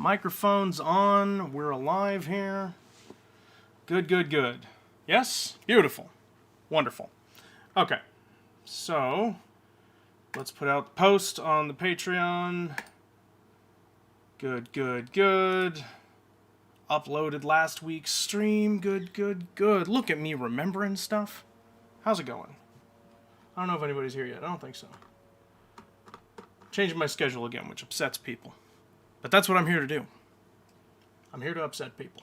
Microphone's on. We're alive here. Good, good, good. Yes? Beautiful. Wonderful. Okay. So, let's put out the post on the Patreon. Good, good, good. Uploaded last week's stream. Good, good, good. Look at me remembering stuff. How's it going? I don't know if anybody's here yet. I don't think so. Changing my schedule again, which upsets people. But that's what I'm here to do. I'm here to upset people.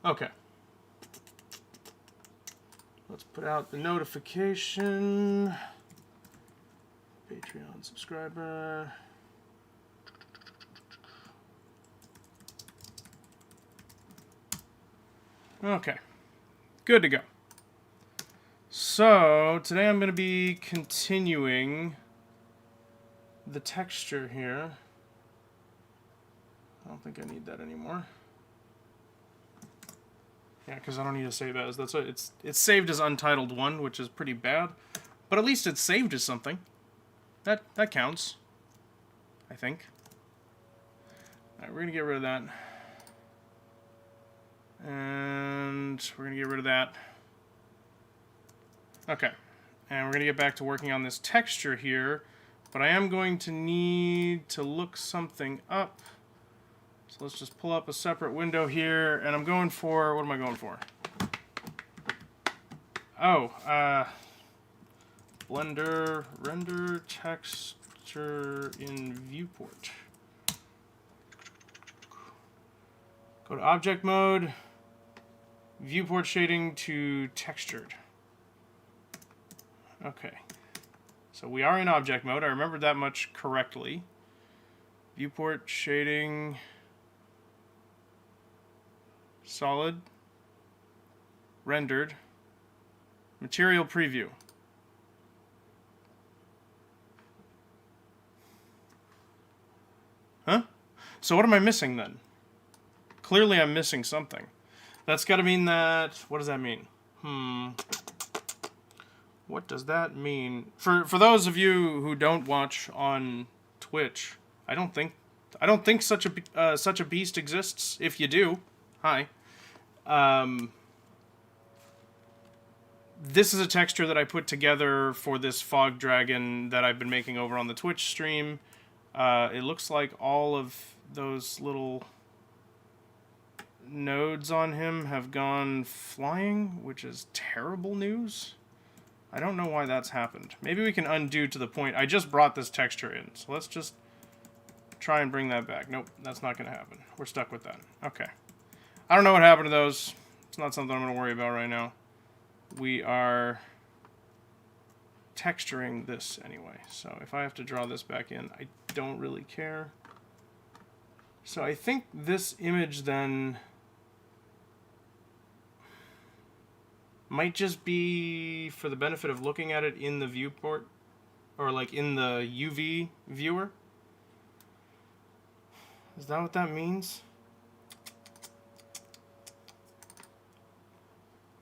Okay. Let's put out the notification. Patreon subscriber. Okay. Good to go. So, today I'm going to be continuing the texture here. I don't think I need that anymore. Yeah, because I don't need to save as. That's what it's saved as Untitled 1, which is pretty bad. But at least it's saved as something. That counts. I think. Alright, we're going to get rid of that. And we're going to get rid of that. Okay. And we're going to get back to working on this texture here. But I am going to need to look something up. So let's just pull up a separate window here. And I'm going for... What am I going for? Oh, Blender render texture in viewport. Go to object mode. Viewport shading to textured. Okay. So we are in object mode. I remembered that much correctly. Viewport shading. Solid. Rendered. Material preview. Huh? So what am I missing then? Clearly I'm missing something. That's got to mean that... What does that mean? What does that mean? For those of you who don't watch on Twitch, I don't think such a beast exists. If you do, hi. This is a texture that I put together for this fog dragon that I've been making over on the Twitch stream. It looks like all of those little nodes on him have gone flying, which is terrible news. I don't know why that's happened. Maybe we can undo to the point. I just brought this texture in, so let's just try and bring that back. Nope, that's not going to happen. We're stuck with that. Okay. I don't know what happened to those. It's not something I'm going to worry about right now. We are texturing this anyway, so if I have to draw this back in, I don't really care. So I think this image then might just be for the benefit of looking at it in the viewport, or like in the UV viewer. Is that what that means?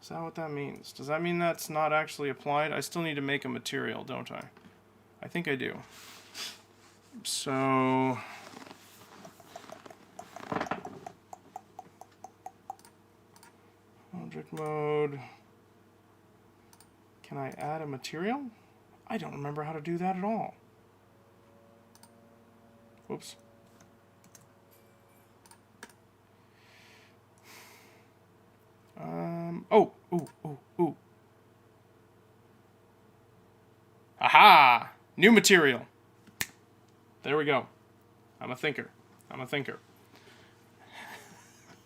Is that what that means? Does that mean that's not actually applied? I still need to make a material, don't I? I think I do. So... Object mode... Can I add a material? I don't remember how to do that at all. Whoops. Ooh. Aha! New material. There we go. I'm a thinker.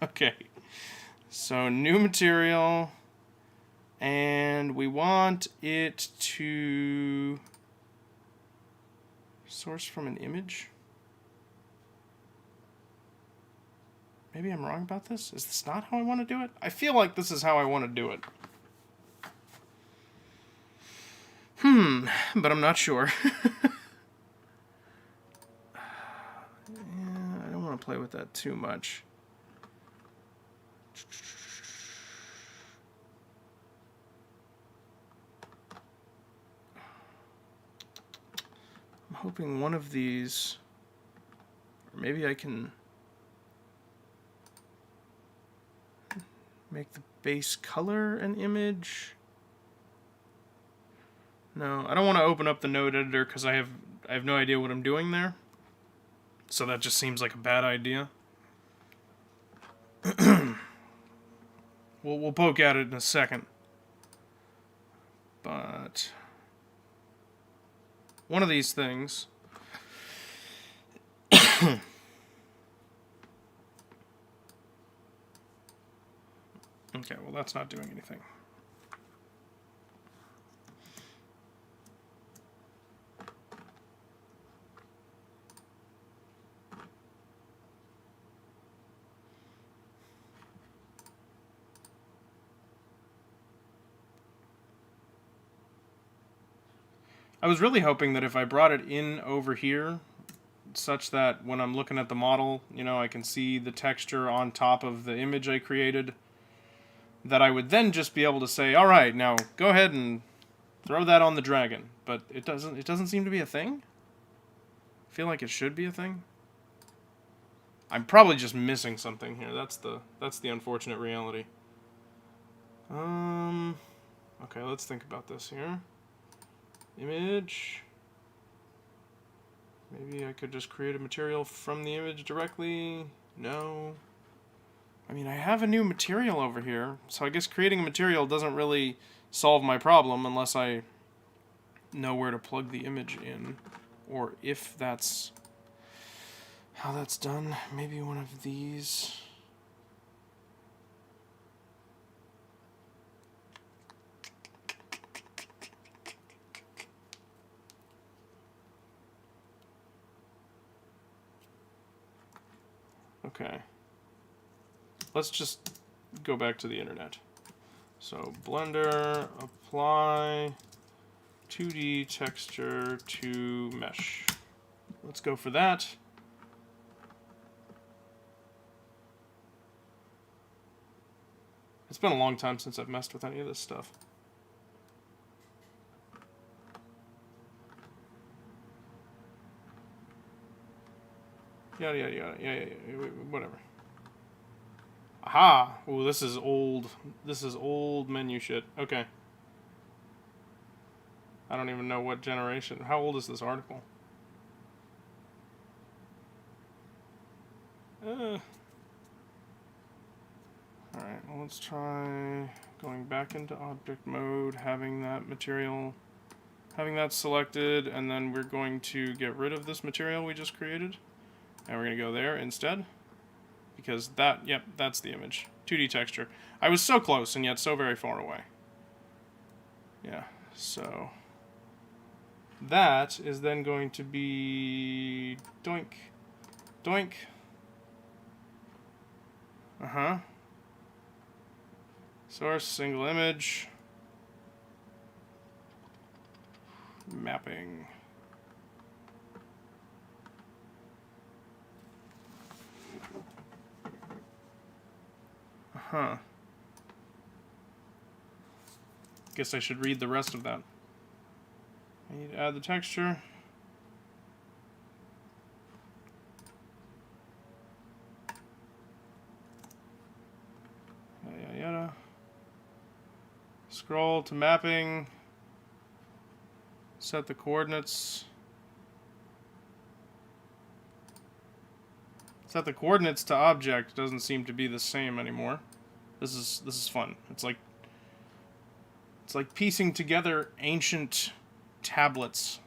Okay. So, new material. And we want it to source from an image. Maybe I'm wrong about this? Is this not how I want to do it? I feel like this is how I want to do it. But I'm not sure. Yeah, I don't want to play with that too much. I'm hoping one of these, or maybe I can make the base color an image. No, I don't want to open up the node editor because I have no idea what I'm doing there. So that just seems like a bad idea. We'll poke at it in a second. But one of these things. Okay, well that's not doing anything. I was really hoping that if I brought it in over here, such that when I'm looking at the model, you know, I can see the texture on top of the image I created, that I would then just be able to say, all right, now go ahead and throw that on the dragon. But it doesn't seem to be a thing. I feel like it should be a thing. I'm probably just missing something here. That's the unfortunate reality. Okay, let's think about this here. Image. Maybe I could just create a material from the image directly. No. I mean, I have a new material over here, so I guess creating a material doesn't really solve my problem unless I know where to plug the image in, or if that's how that's done. Maybe one of these. Okay. Let's just go back to the internet. So Blender, apply 2D texture to mesh. Let's go for that. It's been a long time since I've messed with any of this stuff. Yada yada yada. Yeah, whatever. Aha! Ooh, this is old. This is old menu shit. Okay. I don't even know what generation. How old is this article? Alright, well, let's try going back into object mode, having that material, having that selected, and then we're going to get rid of this material we just created. And we're going to go there instead. Because that, yep, that's the image. 2D texture. I was so close and yet so very far away. Yeah, so that is then going to be doink, doink. Source, single image. Mapping. Guess I should read the rest of that. I need to add the texture. Yada yada. Scroll to mapping. Set the coordinates. Set the coordinates to object doesn't seem to be the same anymore. This is fun. It's like piecing together ancient tablets.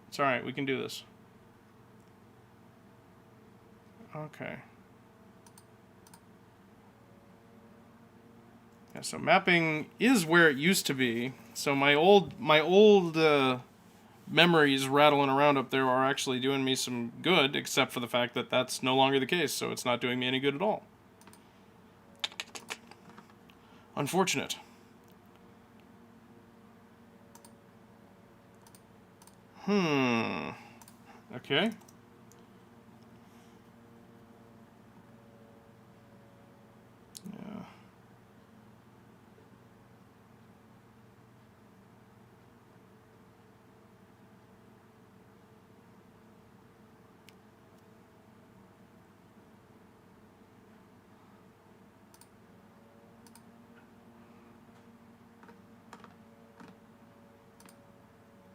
It's alright, we can do this. Okay. Yeah, so mapping is where it used to be. So my old memories rattling around up there are actually doing me some good, except for the fact that that's no longer the case, so it's not doing me any good at all. Unfortunate. Okay. Yeah.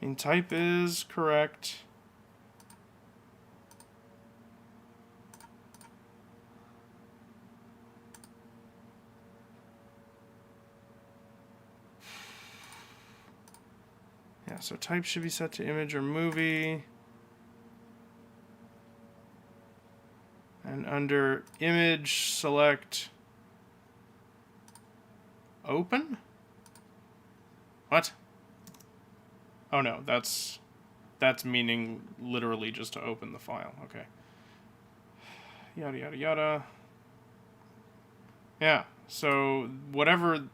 mean, type is correct. Yeah, so type should be set to image or movie. And under image, select open? What? Oh no, that's meaning literally just to open the file. Okay. Yada yada yada. Yeah. So whatever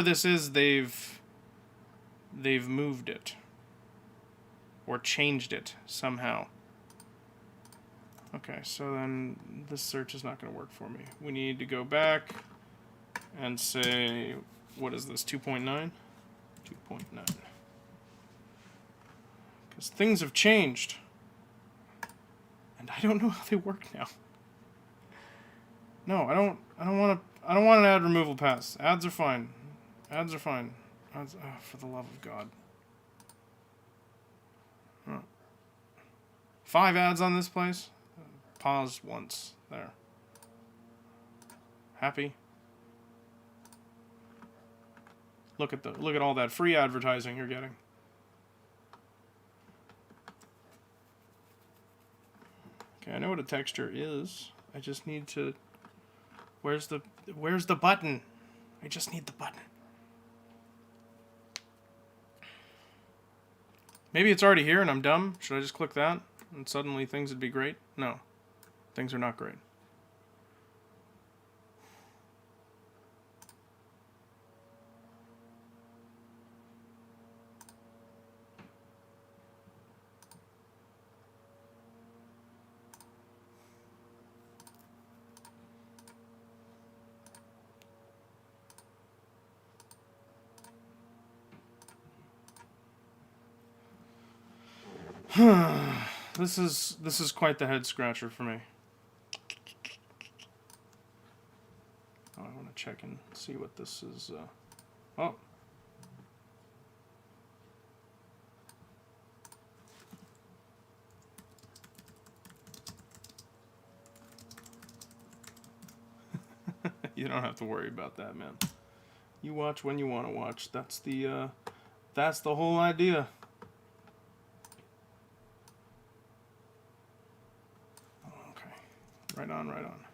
this is, they've moved it or changed it somehow. Okay, so then this search is not going to work for me. We need to go back and say, what is this, 2.9? 2.9. Because things have changed. And I don't know how they work now. No, I don't want an ad removal pass. Ads are fine. Ads are fine. Ads, oh, for the love of God. Oh. 5 ads on this place? Pause once. There. Happy? Look at all that free advertising you're getting. Okay, I know what a texture is. I just need to... Where's the button? I just need the button. Maybe it's already here and I'm dumb. Should I just click that? And suddenly things would be great? No. Things are not great. This is quite the head scratcher for me. Oh, I want to check and see what this is. Oh. You don't have to worry about that, man. You watch when you want to watch. That's the whole idea. Okay. Right on, right on.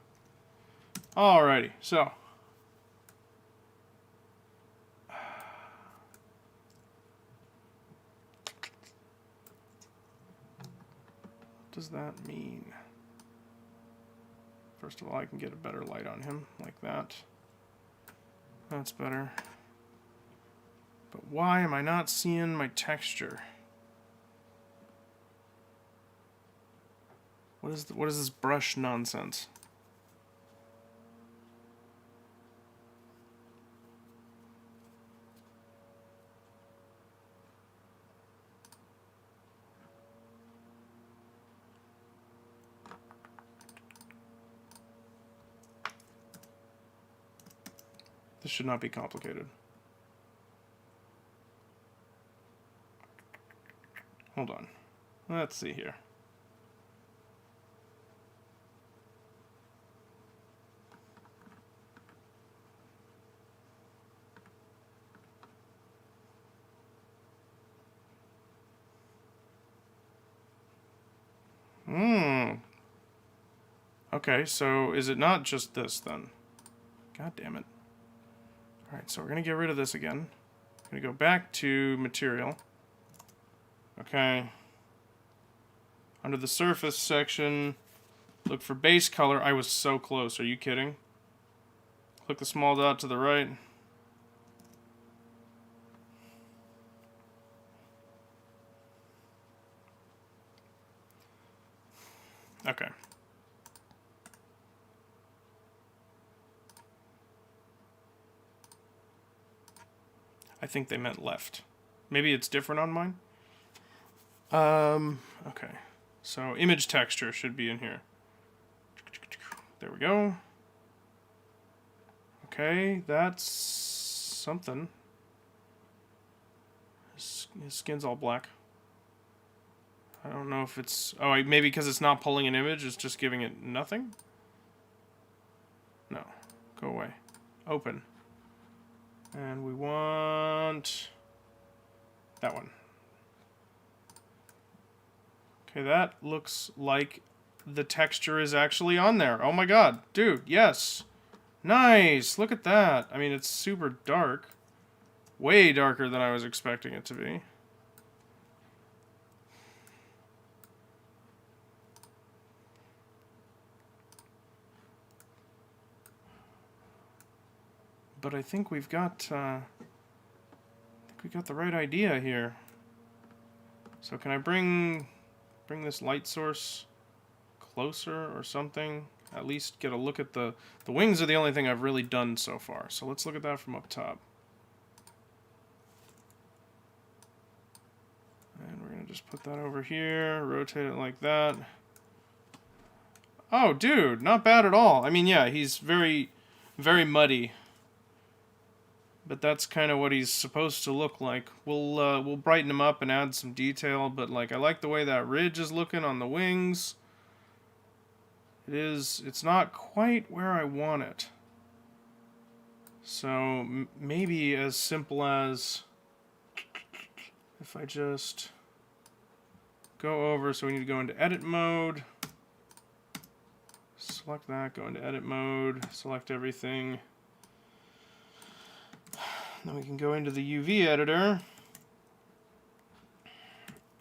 Alrighty, so. What does that mean? First of all, I can get a better light on him, like that. That's better. But why am I not seeing my texture? What is this brush nonsense? This should not be complicated. Hold on. Let's see here. Okay, so is it not just this then? God damn it. Alright, so we're going to get rid of this again. I'm going to go back to material. Okay. Under the surface section, look for base color. I was so close. Are you kidding? Click the small dot to the right. Okay. I think they meant left. Maybe it's different on mine. Okay. So image texture should be in here. There we go. Okay, that's something. His skin's all black. I don't know if it's... Oh, maybe because it's not pulling an image, it's just giving it nothing? No. Go away. Open. And we want... that one. Okay, that looks like the texture is actually on there. Oh my god. Dude, yes. Nice. Look at that. I mean, it's super dark. Way darker than I was expecting it to be. But I think we've got the right idea here. So can I bring this light source closer or something? At least get a look at the wings are the only thing I've really done so far. So let's look at that from up top. And we're gonna just put that over here, rotate it like that. Oh, dude, not bad at all. I mean, yeah, he's very, very muddy. But that's kind of what he's supposed to look like. We'll brighten him up and add some detail, but like I like the way that ridge is looking on the wings. It's not quite where I want it. So maybe as simple as if I just go over, so we need to go into edit mode. Select that, go into edit mode, select everything. Then we can go into the UV editor,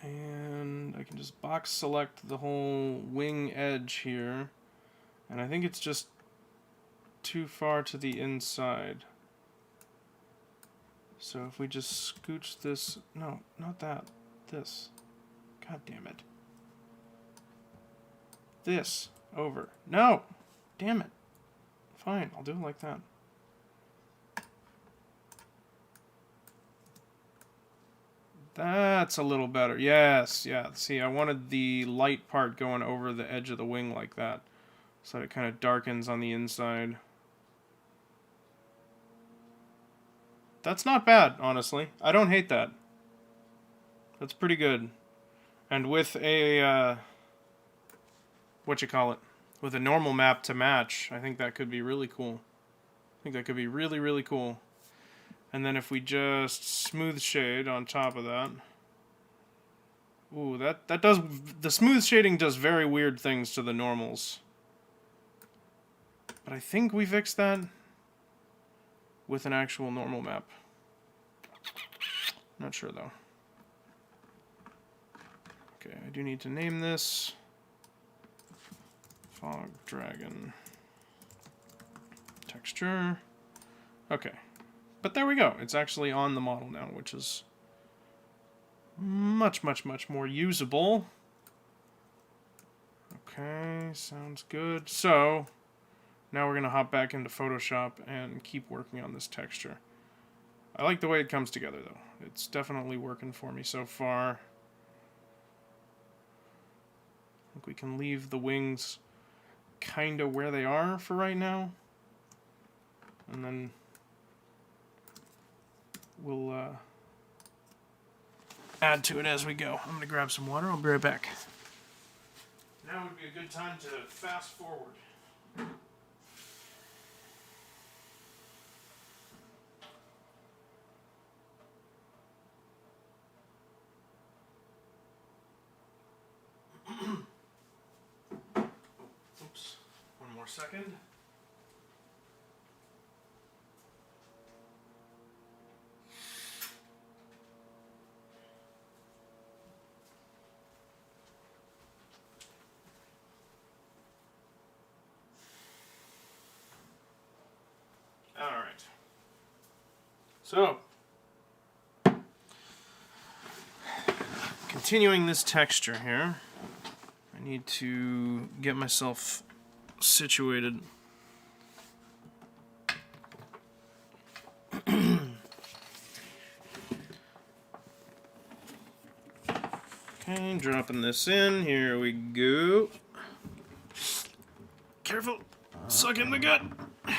and I can just box select the whole wing edge here, and I think it's just too far to the inside. So if we just scooch this, no, not that, this, god damn it, this over, no, damn it, fine, I'll do it like that. That's a little better. Yes, yeah. See, I wanted the light part going over the edge of the wing like that, so that it kind of darkens on the inside. That's not bad, honestly. I don't hate that. That's pretty good. And with a, with a normal map to match, I think that could be really cool. I think that could be really, really cool. And then if we just smooth shade on top of that. Ooh, that does... The smooth shading does very weird things to the normals. But I think we fixed that with an actual normal map. Not sure, though. Okay, I do need to name this Fog Dragon Texture. Okay. But there we go. It's actually on the model now, which is much, much, much more usable. Okay, sounds good. So, now we're going to hop back into Photoshop and keep working on this texture. I like the way it comes together, though. It's definitely working for me so far. I think we can leave the wings kind of where they are for right now. And then we'll add to it as we go. I'm going to grab some water. I'll be right back. Now would be a good time to fast forward. Oops. One more second. So, continuing this texture here, I need to get myself situated. Okay, dropping this in. Here we go. Careful. Suck in the gut.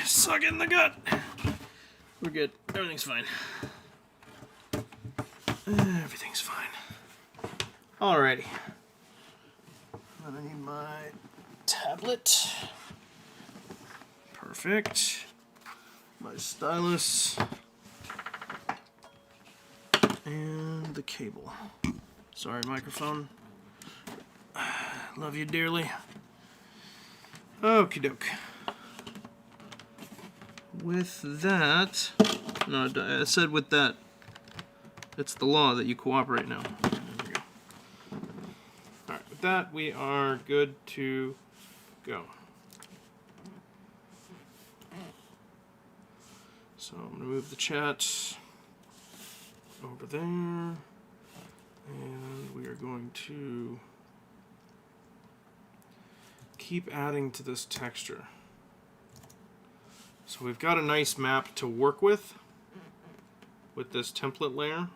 Suck in the gut. We're good. Everything's fine. Everything's fine. Alrighty. And I need my tablet. Perfect. My stylus. And the cable. Sorry, microphone. Love you dearly. Okie doke. With that, no, I said with that, it's the law that you cooperate now. There we go. Alright, with that, we are good to go. So I'm going to move the chat over there, and we are going to keep adding to this texture. So we've got a nice map to work with this template layer.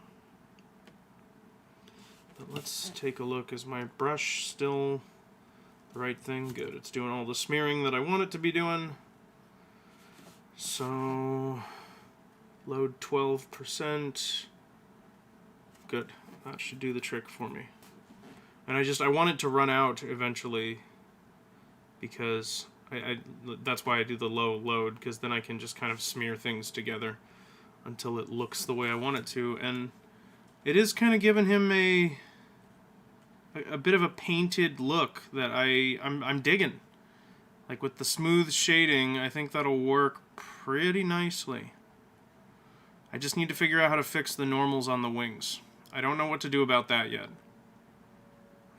But let's take a look. Is my brush still the right thing? Good. It's doing all the smearing that I want it to be doing. So load 12%. Good. That should do the trick for me. And I want it to run out eventually, because that's why I do the low load, because then I can just kind of smear things together until it looks the way I want it to. And it is kind of giving him a bit of a painted look that I'm digging. Like with the smooth shading, I think that'll work pretty nicely. I just need to figure out how to fix the normals on the wings. I don't know what to do about that yet.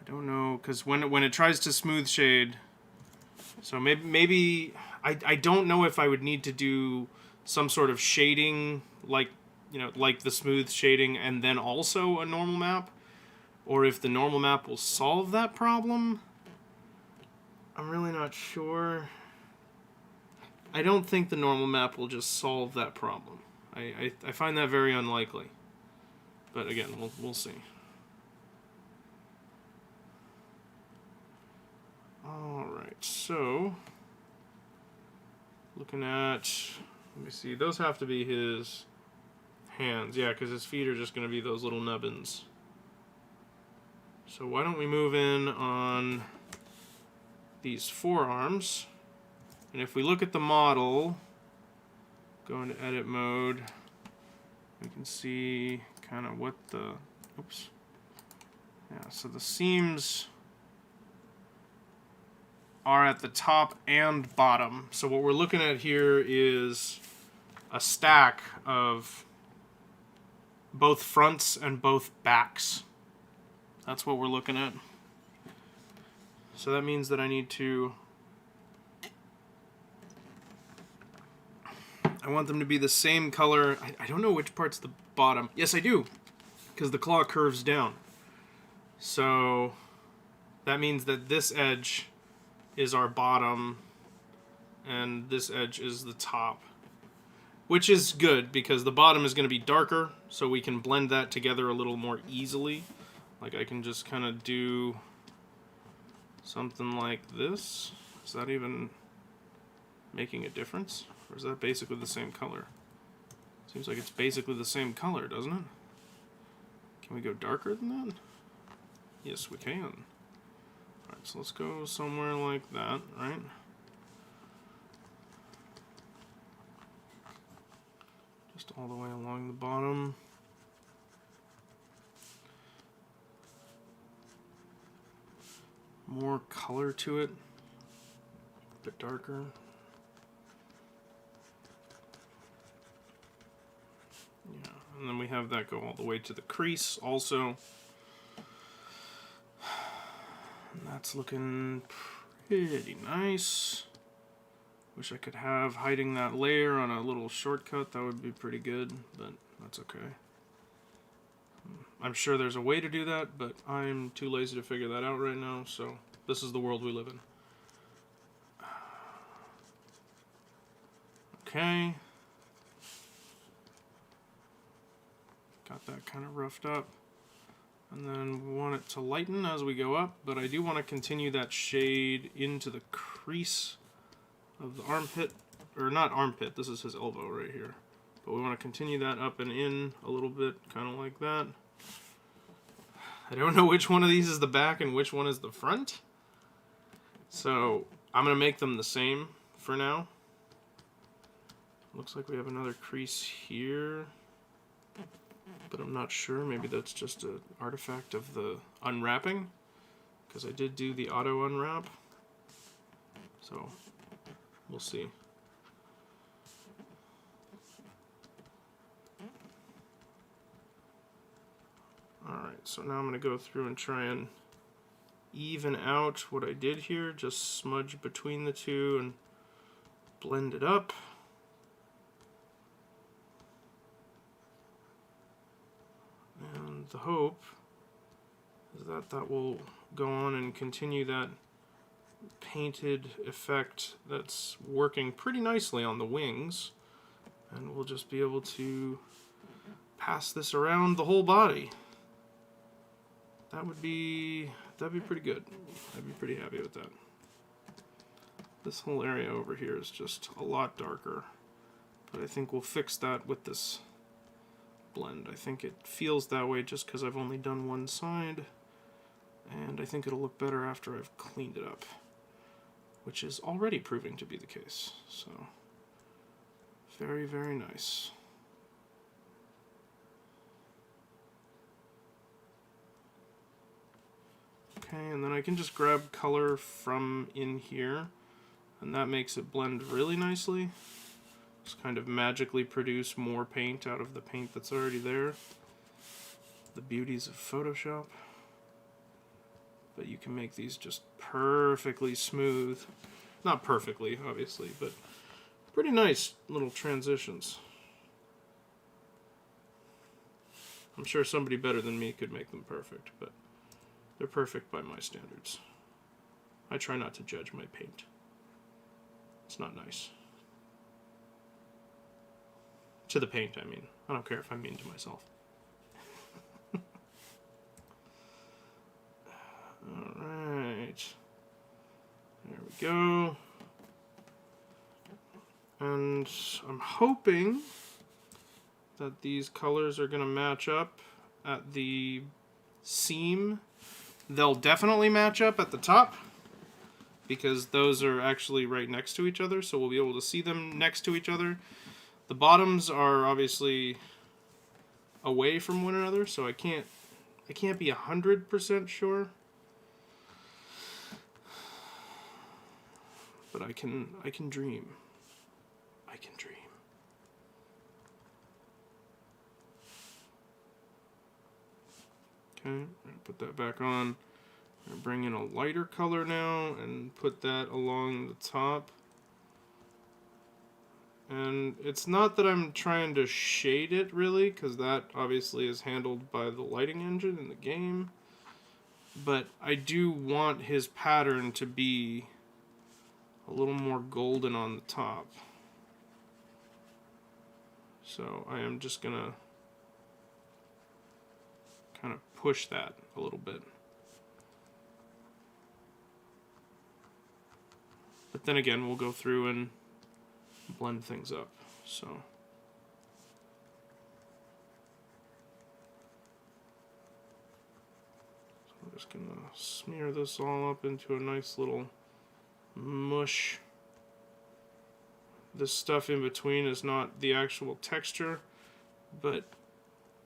I don't know, because when it tries to smooth shade, so maybe I don't know if I would need to do some sort of shading, like, you know, like the smooth shading and then also a normal map, or if the normal map will solve that problem. I'm really not sure. I don't think the normal map will just solve that problem. I find that very unlikely. But again, we'll see. Alright, so looking at, let me see, those have to be his hands. Yeah, because his feet are just going to be those little nubbins. So why don't we move in on these forearms. And if we look at the model, go into edit mode, we can see kind of what the, oops. Yeah, so the seams are at the top and bottom. So what we're looking at here is a stack of both fronts and both backs. That's what we're looking at. So that means that I need to, I want them to be the same color. I don't know which part's the bottom. Yes, I do, because the claw curves down. So that means that this edge is our bottom and this edge is the top, which is good because the bottom is going to be darker, so we can blend that together a little more easily. Like I can just kind of do something like this. Is that even making a difference? Or is that basically the same color? Seems like it's basically the same color, doesn't it? Can we go darker than that? Yes, we can. Alright, so let's go somewhere like that, right? Just all the way along the bottom. More color to it. A bit darker. Yeah, and then we have that go all the way to the crease also. And that's looking pretty nice. Wish I could have hiding that layer on a little shortcut. That would be pretty good, but that's okay. I'm sure there's a way to do that, but I'm too lazy to figure that out right now, so this is the world we live in. Okay. Got that kind of roughed up. And then we want it to lighten as we go up, but I do want to continue that shade into the crease of the armpit, or not armpit, this is his elbow right here. But we want to continue that up and in a little bit, kind of like that. I don't know which one of these is the back and which one is the front. So I'm going to make them the same for now. Looks like we have another crease here, but I'm not sure. Maybe that's just an artifact of the unwrapping, because I did do the auto unwrap. So we'll see. Alright, so now I'm going to go through and try and even out what I did here. Just smudge between the two and blend it up. And the hope is that that will go on and continue that painted effect that's working pretty nicely on the wings. And we'll just be able to pass this around the whole body. That'd be pretty good. I'd be pretty happy with that. This whole area over here is just a lot darker, but I think we'll fix that with this blend. I think it feels that way just because I've only done one side, and I think it'll look better after I've cleaned it up, which is already proving to be the case. So, very, very nice. Okay, and then I can just grab color from in here, and that makes it blend really nicely. Just kind of magically produce more paint out of the paint that's already there. The beauties of Photoshop. But you can make these just perfectly smooth. Not perfectly, obviously, but pretty nice little transitions. I'm sure somebody better than me could make them perfect, but they're perfect by my standards. I try not to judge my paint. It's not nice. To the paint, I mean. I don't care if I'm mean to myself. Alright. There we go. And I'm hoping that these colors are going to match up at the seam. They'll definitely match up at the top, because those are actually right next to each other, so we'll be able to see them next to each other. The bottoms are obviously away from one another, so I can't be 100% sure. But I can dream. I can dream. Okay, put that back on. I'm bring in a lighter color now and put that along the top. And it's not that I'm trying to shade it really, because that obviously is handled by the lighting engine in the game. But I do want his pattern to be a little more golden on the top. So I am just gonna kind of push that a little bit. But then again, we'll go through and blend things up. So I'm just gonna smear this all up into a nice little mush. This stuff in between is not the actual texture, but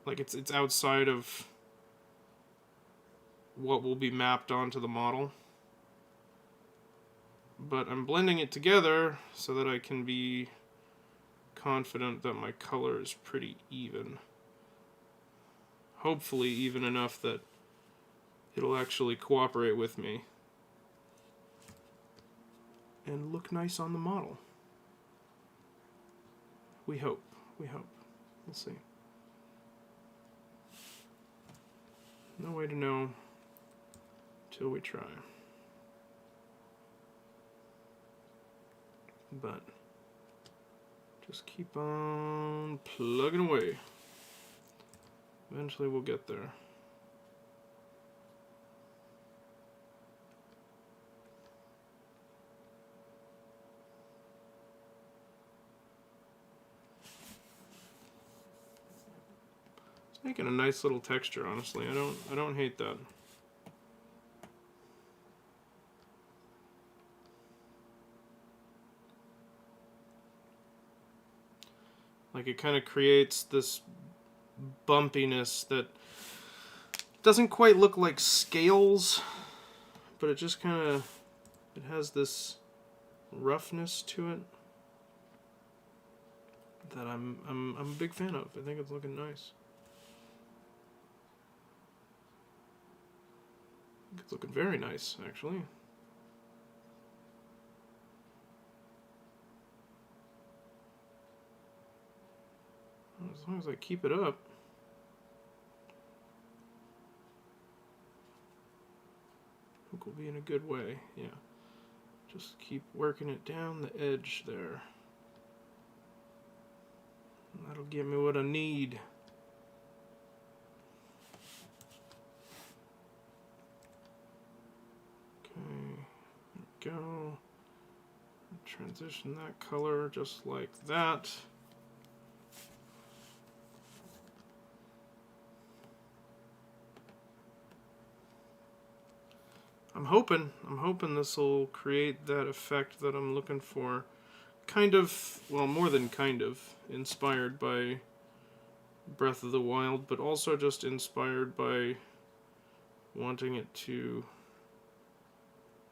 like it's outside of what will be mapped onto the model. But I'm blending it together so that I can be confident that my color is pretty even. Hopefully even enough that it'll actually cooperate with me and look nice on the model. We hope. We hope. We'll see. No way to know till we try. But just keep on plugging away. Eventually we'll get there. It's making a nice little texture, honestly. I don't hate that. Like, it kind of creates this bumpiness that doesn't quite look like scales, but it just kind of, it has this roughness to it that I'm a big fan of. I think it's looking nice. It's looking very nice, actually. As long as I keep it up. I think we'll be in a good way, yeah. Just keep working it down the edge there. And that'll give me what I need. Okay, there we go. Transition that color just like that. I'm hoping this will create that effect that I'm looking for. Kind of, well, more than kind of, inspired by Breath of the Wild, but also just inspired by wanting it to,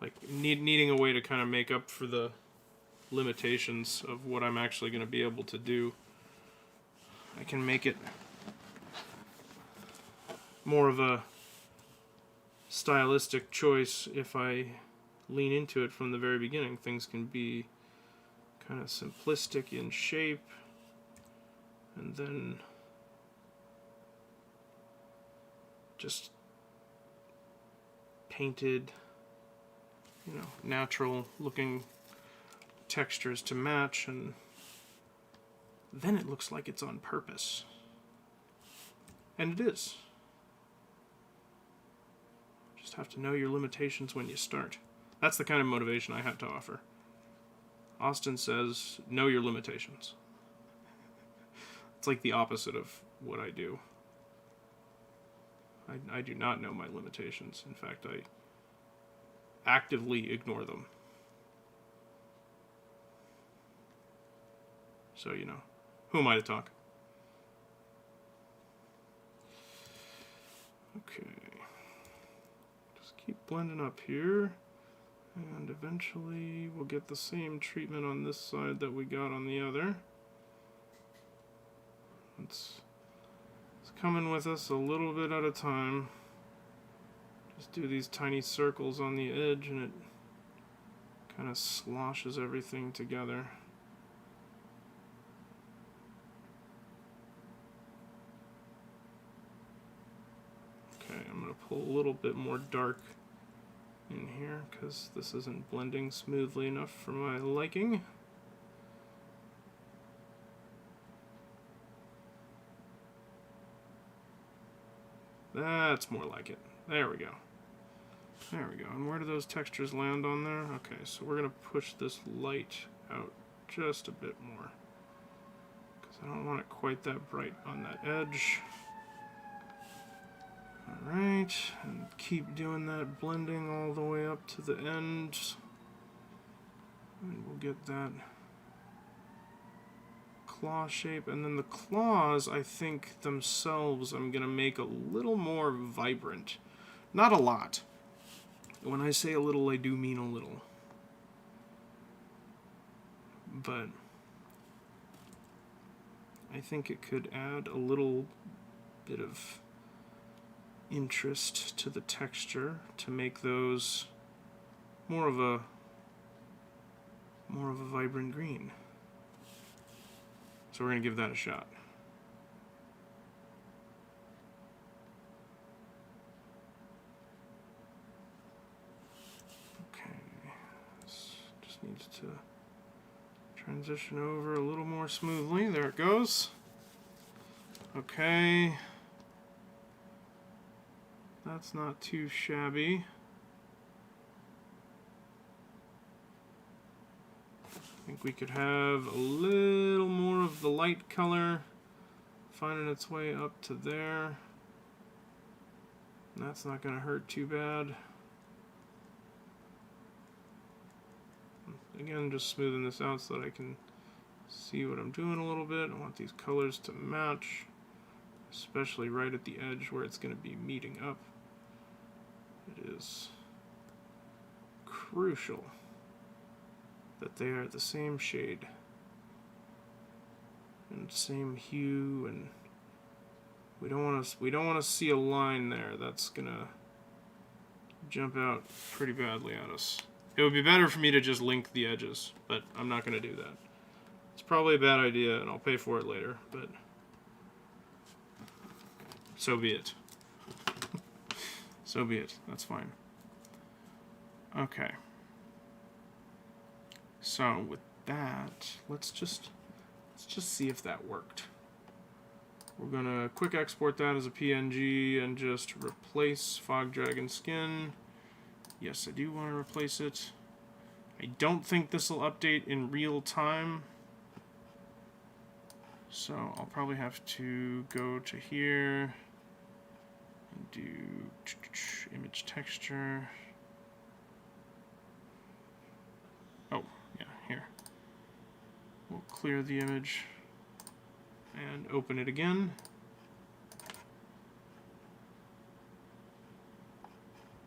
like, needing a way to kind of make up for the limitations of what I'm actually going to be able to do. I can make it more of a stylistic choice if I lean into it from the very beginning. Things can be kind of simplistic in shape, and then just painted, you know, natural looking textures to match, and then it looks like it's on purpose. And it is. Just have to know your limitations when you start. That's the kind of motivation I have to offer. Austin says, know your limitations. It's like the opposite of what I do. I do not know my limitations. In fact, I actively ignore them. So, you know, who am I to talk? Okay. Just keep blending up here. And eventually we'll get the same treatment on this side that we got on the other. It's coming with us a little bit at a time. Just do these tiny circles on the edge and it kind of sloshes everything together. Okay, I'm going to pull a little bit more dark in here because this isn't blending smoothly enough for my liking. That's more like it. There we go. There we go. And where do those textures land on there? Okay, so we're going to push this light out just a bit more because I don't want it quite that bright on that edge. Alright, and keep doing that blending all the way up to the end. And we'll get that claw shape. And then the claws, I think themselves, I'm going to make a little more vibrant. Not a lot. When I say a little, I do mean a little. But I think it could add a little bit of interest to the texture to make those more of a vibrant green. So we're going to give that a shot. Okay, this just needs to transition over a little more smoothly. There it goes. Okay. That's not too shabby. I think we could have a little more of the light color finding its way up to there. That's not going to hurt too bad. Again, just smoothing this out so that I can see what I'm doing a little bit. I want these colors to match, especially right at the edge where it's going to be meeting up. It is crucial that they are the same shade and same hue, and we don't want to see a line there that's gonna jump out pretty badly at us. It would be better for me to just link the edges, but I'm not gonna do that. It's probably a bad idea, and I'll pay for it later, but so be it. So be it. That's fine. Okay. So with that, let's just see if that worked. We're gonna quick export that as a PNG and just replace Fog Dragon Skin. Yes, I do want to replace it. I don't think this will update in real time, so I'll probably have to go to here and do image texture. Oh, yeah, here. We'll clear the image and open it again.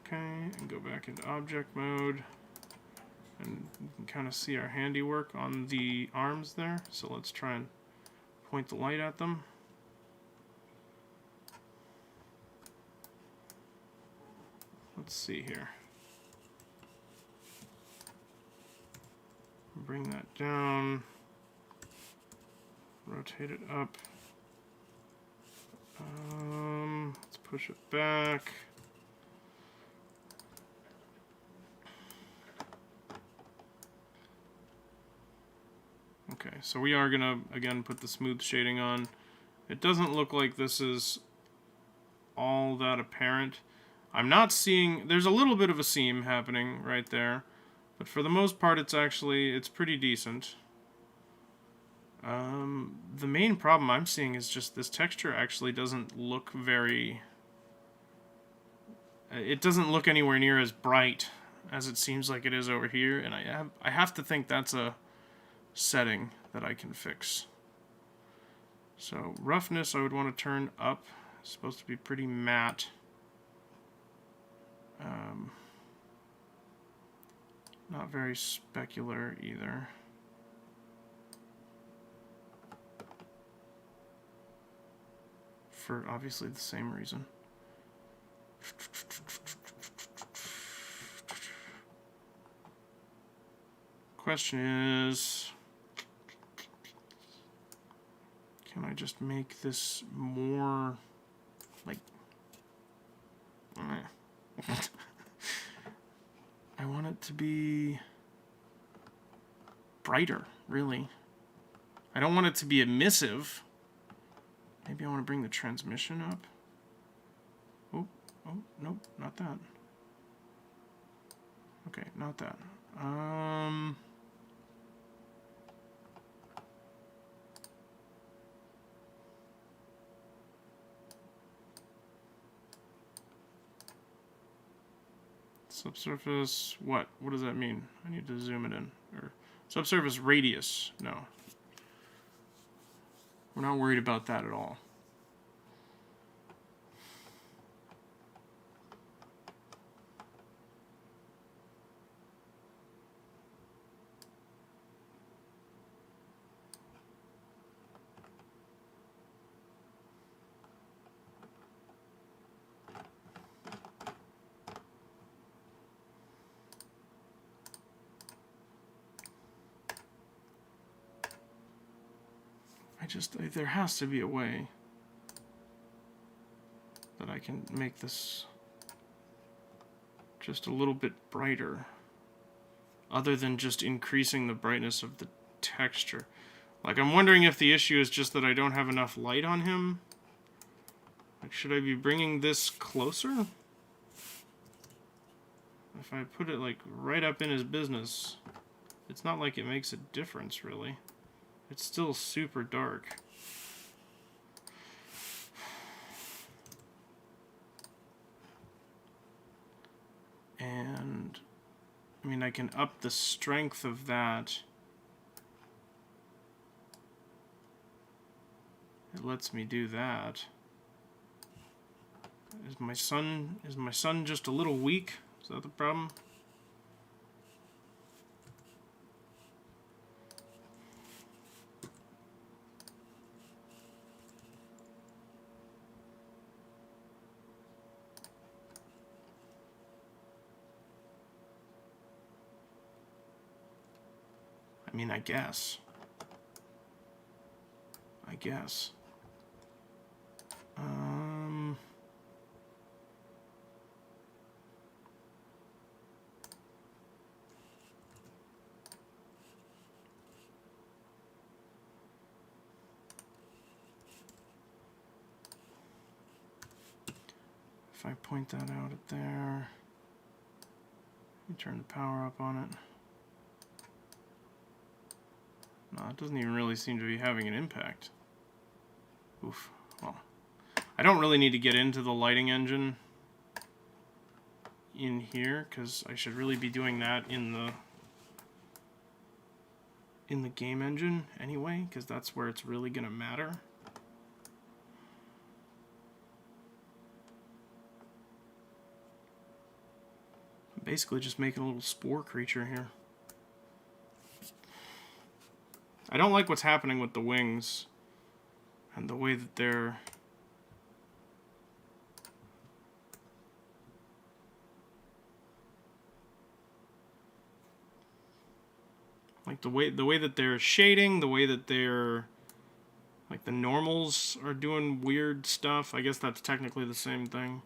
Okay, and go back into object mode. And you can kind of see our handiwork on the arms there. So let's try and point the light at them. Let's see here. Bring that down. Rotate it up. Let's push it back. Okay, so we are gonna again put the smooth shading on. It doesn't look like this is all that apparent. I'm not seeing, there's a little bit of a seam happening right there, but for the most part it's pretty decent. The main problem I'm seeing is just this texture actually doesn't look very... It doesn't look anywhere near as bright as it seems like it is over here, and I have to think that's a setting that I can fix. So roughness I would want to turn up. It's supposed to be pretty matte. Not very specular either. For obviously the same reason. Question is, can I just make this more like I want it to be brighter, really. I don't want it to be emissive. Maybe I want to bring the transmission up. Oh, nope, not that. Okay, not that. Subsurface, what? What does that mean? I need to zoom it in. Or subsurface radius, no. We're not worried about that at all. There has to be a way that I can make this just a little bit brighter, other than just increasing the brightness of the texture. Like, I'm wondering if the issue is just that I don't have enough light on him. Like, should I be bringing this closer? If I put it, like, right up in his business, it's not like it makes a difference, really. It's still super dark. And, I mean, I can up the strength of that It lets me do that. Is my sun just a little weak? Is that the problem? I mean, I guess. If I point that out at there, let me turn the power up on it. No, it doesn't even really seem to be having an impact. Oof. Well, I don't really need to get into the lighting engine in here, because I should really be doing that in the game engine anyway, because that's where it's really going to matter. I'm basically just making a little spore creature here. I don't like what's happening with the wings and the way that they're like the way that they're shading, the way that they're like the normals are doing weird stuff. I guess that's technically the same thing.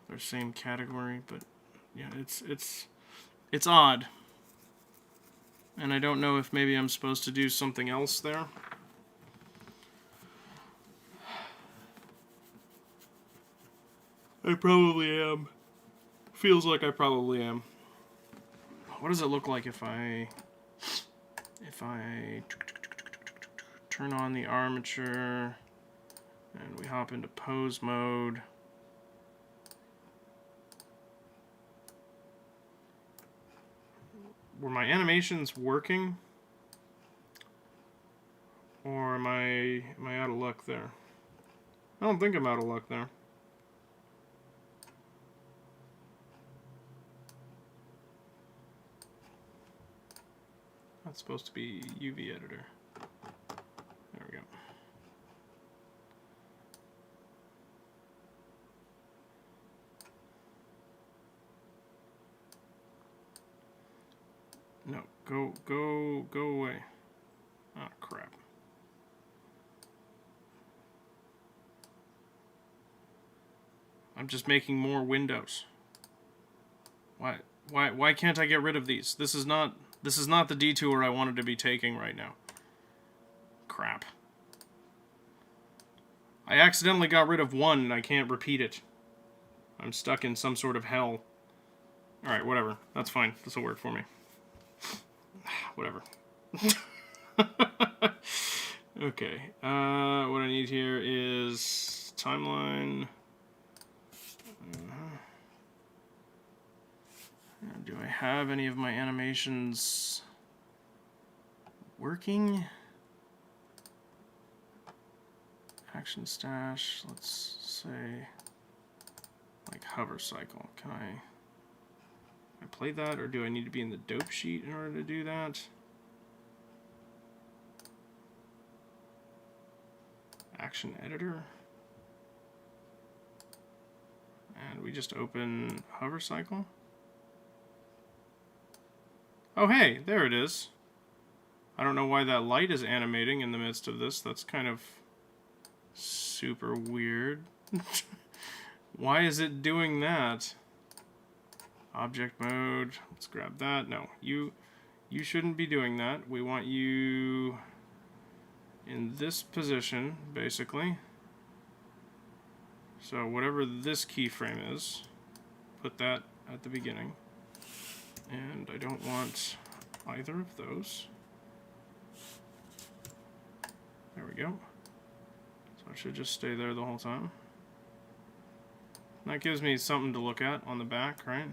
They're same category, but yeah, it's odd. And I don't know if maybe I'm supposed to do something else there. I probably am. Feels like I probably am. What does it look like if I turn on the armature and we hop into pose mode? Were my animations working? Or am I out of luck there? I don't think I'm out of luck there. That's supposed to be UV editor. There we go. No, go away. Oh, crap. I'm just making more windows. Why can't I get rid of these? This is not the detour I wanted to be taking right now. Crap. I accidentally got rid of one and I can't repeat it. I'm stuck in some sort of hell. Alright, whatever. That's fine. This'll work for me. Whatever. Okay. What I need here is timeline. Do I have any of my animations working? Action stash. Let's say like hover cycle. Can I play that, or do I need to be in the dope sheet in order to do that? Action editor. And we just open hover cycle. Oh hey, there it is. I don't know why that light is animating in the midst of this. That's kind of super weird. Why is it doing that? Object mode. Let's grab that. No, you shouldn't be doing that. We want you in this position, basically. So whatever this keyframe is, put that at the beginning. And I don't want either of those. There we go. So it should just stay there the whole time. That gives me something to look at on the back, right?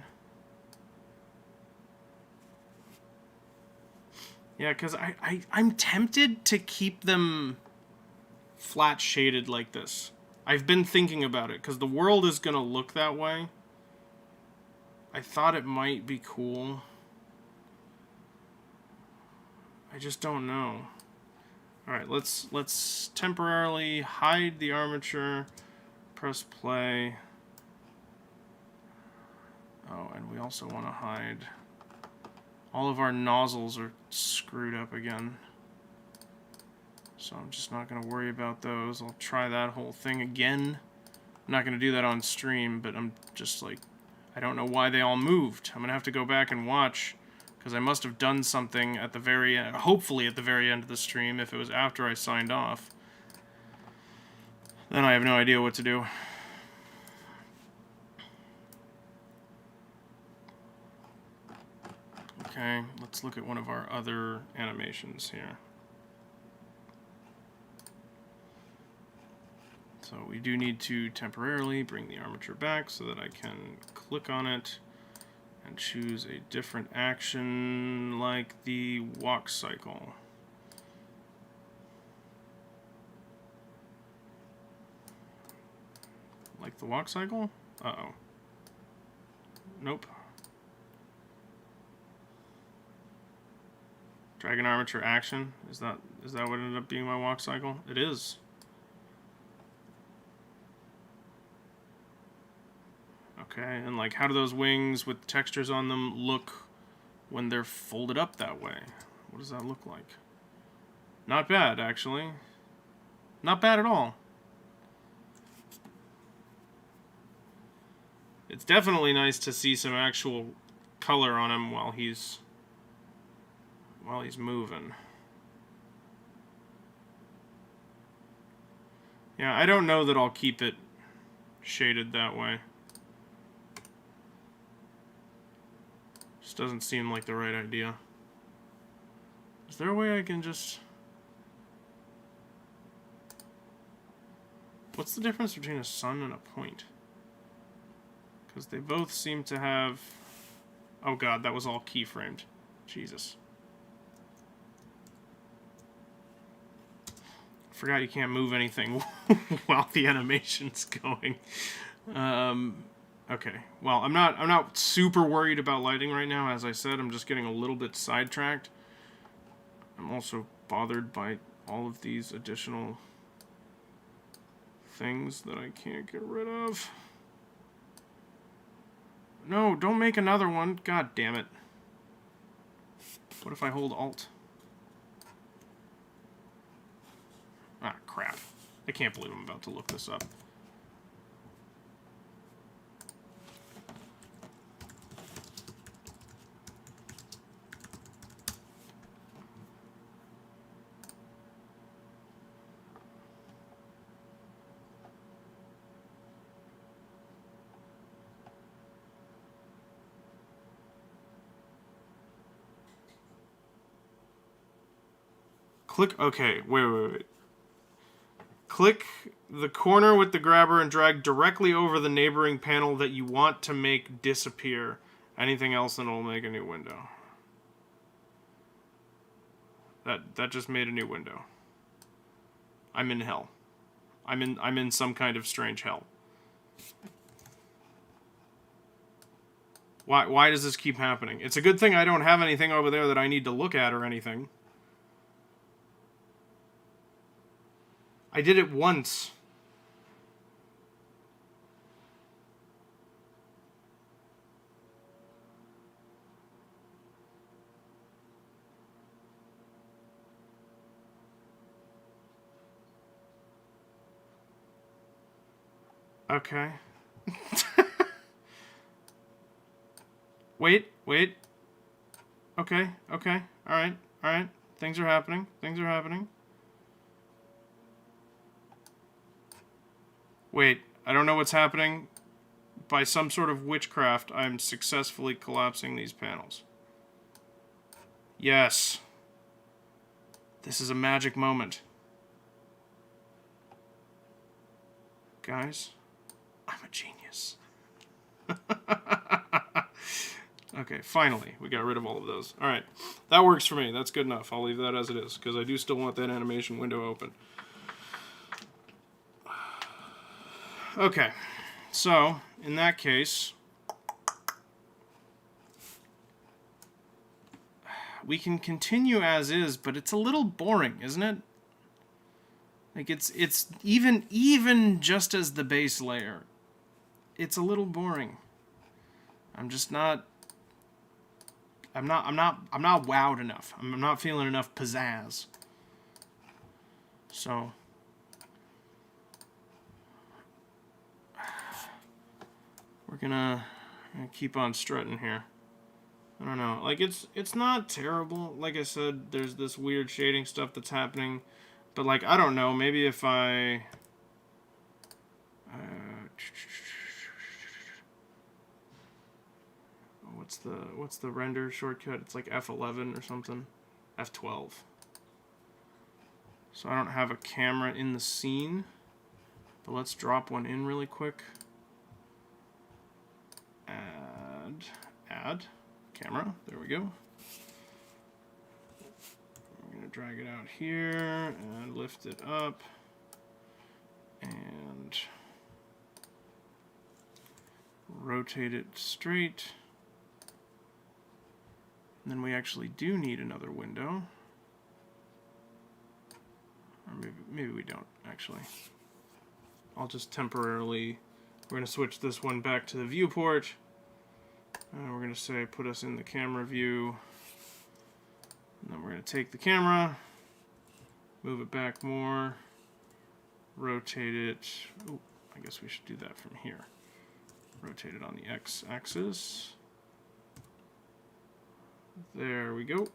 Yeah, because I'm tempted to keep them flat shaded like this. I've been thinking about it, because the world is going to look that way. I thought it might be cool. I just don't know. Alright, let's temporarily hide the armature. Press play. Oh, and we also want to hide... All of our nozzles are screwed up again. So I'm just not going to worry about those. I'll try that whole thing again. I'm not going to do that on stream, but I'm just like... I don't know why they all moved. I'm going to have to go back and watch, because I must have done something at the very end, hopefully at the very end of the stream, if it was after I signed off. Then I have no idea what to do. Okay, let's look at one of our other animations here. So we do need to temporarily bring the armature back so that I can click on it and choose a different action like the walk cycle. Like the walk cycle? Uh-oh. Nope. Dragon armature action. Is that what ended up being my walk cycle? It is. Okay, and like how do those wings with textures on them look when they're folded up that way? What does that look like? Not bad, actually. Not bad at all. It's definitely nice to see some actual color on him while he's moving. Yeah, I don't know that I'll keep it shaded that way. Just doesn't seem like the right idea. Is there a way I can just... What's the difference between a sun and a point? Because they both seem to have... Oh god, that was all keyframed. Jesus. Forgot you can't move anything while the animation's going. Okay. Well, I'm not super worried about lighting right now. As I said, I'm just getting a little bit sidetracked. I'm also bothered by all of these additional things that I can't get rid of. No, don't make another one. God damn it. What if I hold Alt? Ah, crap. I can't believe I'm about to look this up. Click, okay, wait. Click the corner with the grabber and drag directly over the neighboring panel that you want to make disappear. Anything else and it'll make a new window. That just made a new window. I'm in hell. I'm in some kind of strange hell. Why does this keep happening? It's a good thing I don't have anything over there that I need to look at or anything. I did it once. Okay. Wait. Okay. Alright. Things are happening. Wait, I don't know what's happening. By some sort of witchcraft, I'm successfully collapsing these panels. Yes. This is a magic moment. Guys, I'm a genius. Okay, finally, we got rid of all of those. Alright, that works for me. That's good enough. I'll leave that as it is, because I do still want that animation window open. Okay, so in that case, we can continue as is, but it's a little boring, isn't it? Like it's even just as the base layer, it's a little boring. I'm not wowed enough. I'm not feeling enough pizzazz. So we're gonna keep on strutting here. I don't know. Like it's not terrible. Like I said, there's this weird shading stuff that's happening, but like I don't know. Maybe if I what's the render shortcut? It's like F11 or something, F12. So I don't have a camera in the scene, but let's drop one in really quick. Add camera. There we go. We're gonna drag it out here and lift it up and rotate it straight. And then we actually do need another window. Or maybe we don't, actually. I'll just temporarily... We're going to switch this one back to the viewport. We're going to say put us in the camera view. And then we're going to take the camera, move it back more, rotate it. Oh, I guess we should do that from here. Rotate it on the x-axis. There we go.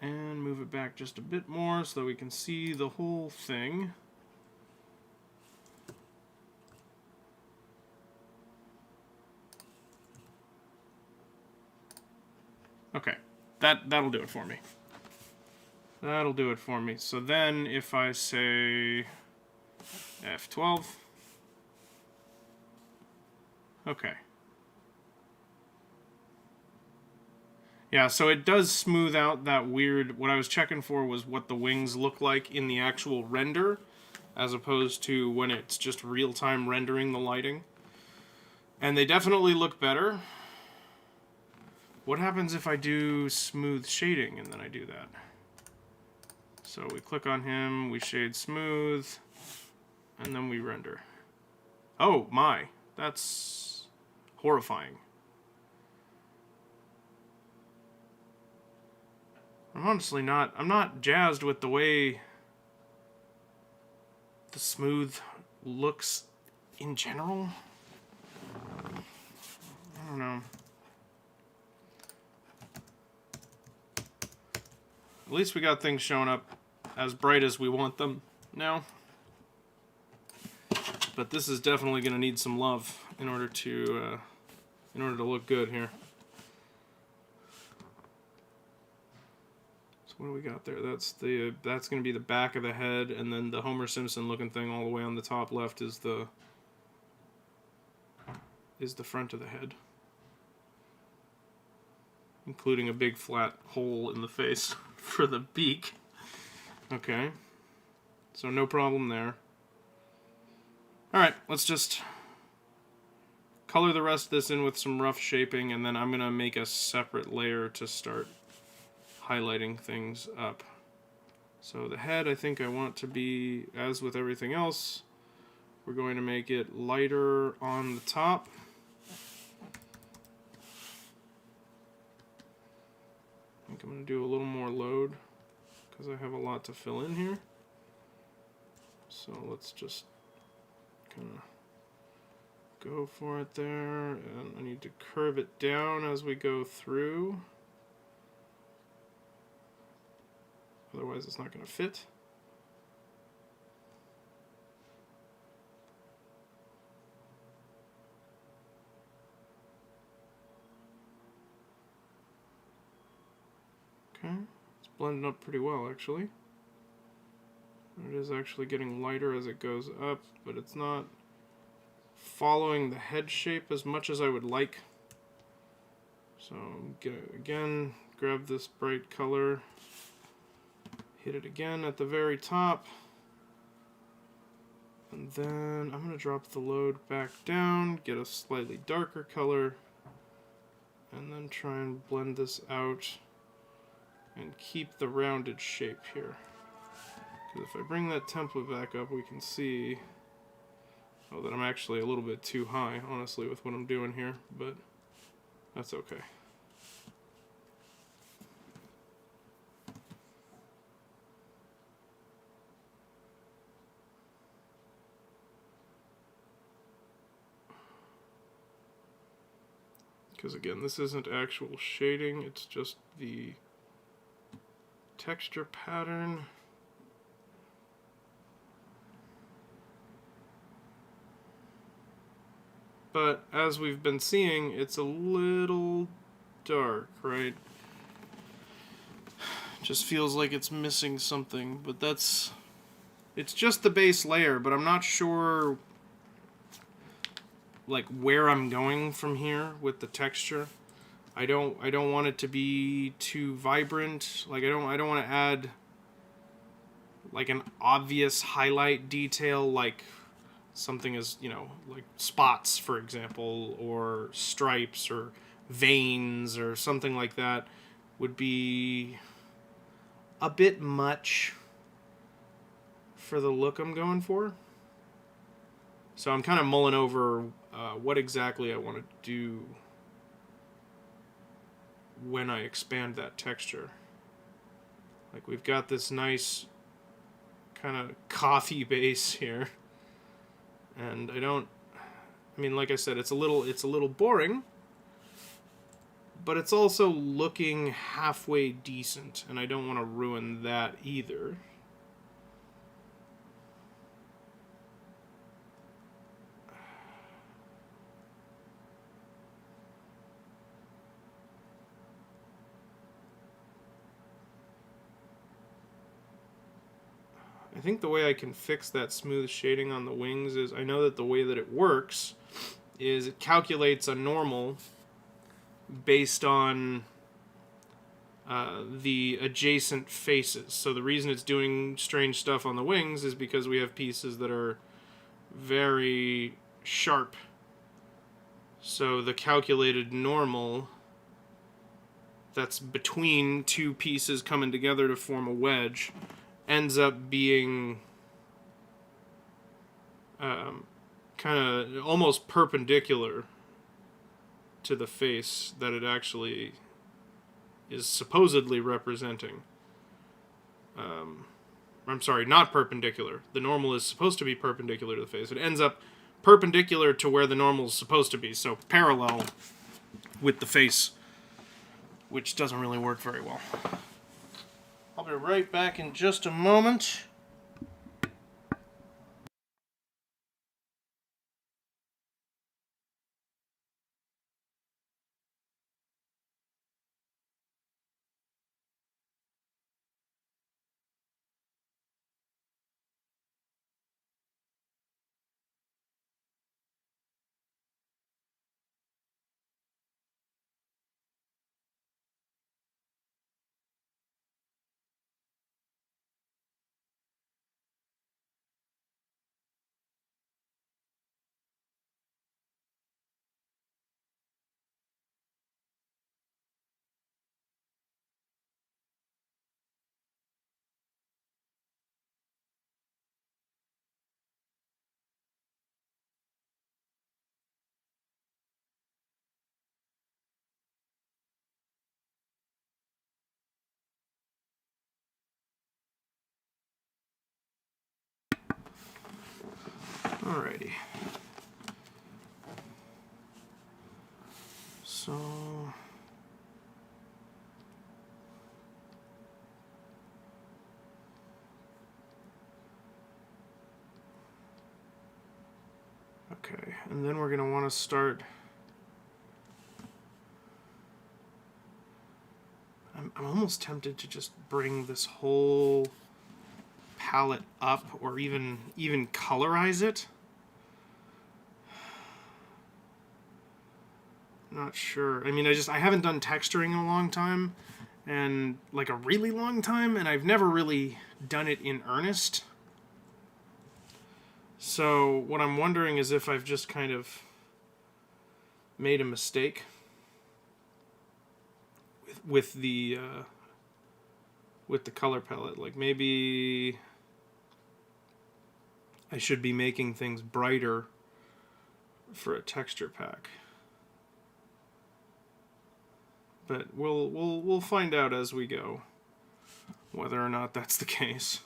And move it back just a bit more so that we can see the whole thing. Okay, that'll do it for me. That'll do it for me. So then if I say F12, okay. Yeah, so it does smooth out that weird... What I was checking for was what the wings look like in the actual render, as opposed to when it's just real-time rendering the lighting. And they definitely look better. What happens if I do smooth shading and then I do that? So we click on him, we shade smooth, and then we render. Oh my, that's horrifying. I'm not jazzed with the way the smooth looks in general. I don't know. At least we got things showing up as bright as we want them now. But this is definitely going to need some love in order to look good here. What do we got there? That's going to be the back of the head, and then the Homer Simpson looking thing all the way on the top left is the front of the head, including a big flat hole in the face for the beak. Okay, so no problem there. All right, let's just color the rest of this in with some rough shaping, and then I'm going to make a separate layer to start highlighting things up. So the head, I think I want to be, as with everything else, we're going to make it lighter on the top. I think I'm going to do a little more load because I have a lot to fill in here. So let's just kind of go for it there, and I need to curve it down as we go through. Otherwise it's not going to fit. Okay, it's blending up pretty well actually. It is actually getting lighter as it goes up, but it's not following the head shape as much as I would like. So I'm gonna again grab this bright color, hit it again at the very top, And then I'm going to drop the load back down, get a slightly darker color, and then try and blend this out and keep the rounded shape here. Because if I bring that template back up, we can see that I'm actually a little bit too high, honestly, with what I'm doing here, but that's okay. Because again, this isn't actual shading, it's just the texture pattern. But as we've been seeing, it's a little dark, right? Just feels like it's missing something, but it's just the base layer, but I'm not sure like where I'm going from here with the texture. I don't want it to be too vibrant. Like I don't want to add like an obvious highlight detail like something as, you know, like spots, for example, or stripes or veins or something like that would be a bit much for the look I'm going for. So I'm kind of mulling over what exactly I want to do when I expand that texture. Like we've got this nice kind of coffee base here, and I mean, like I said, it's a little boring, but it's also looking halfway decent, and I don't want to ruin that either. I think the way I can fix that smooth shading on the wings is, I know that the way that it works is it calculates a normal based on the adjacent faces. So the reason it's doing strange stuff on the wings is because we have pieces that are very sharp. So the calculated normal that's between two pieces coming together to form a wedge ends up being kind of almost perpendicular to the face that it actually is supposedly representing. I'm sorry, not perpendicular. The normal is supposed to be perpendicular to the face. It ends up perpendicular to where the normal is supposed to be, so parallel with the face, which doesn't really work very well. I'll be right back in just a moment. Alrighty. So okay, and then we're going to want to start. I'm almost tempted to just bring this whole palette up, or even colorize it. Not sure. I mean, I haven't done texturing in a long time, and like a really long time, and I've never really done it in earnest. So what I'm wondering is if I've just kind of made a mistake with the color palette. Like maybe I should be making things brighter for a texture pack. But we'll find out as we go whether or not that's the case.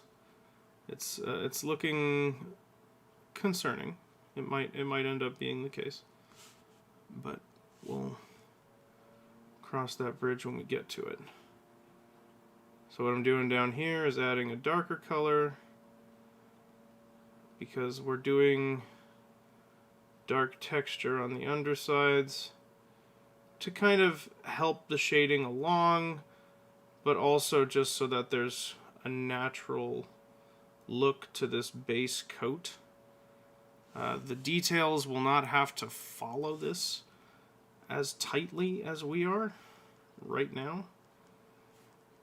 It's looking concerning. It might end up being the case, but we'll cross that bridge when we get to it. So what I'm doing down here is adding a darker color because we're doing dark texture on the undersides to kind of help the shading along, but also just so that there's a natural look to this base coat. The details will not have to follow this as tightly as we are right now,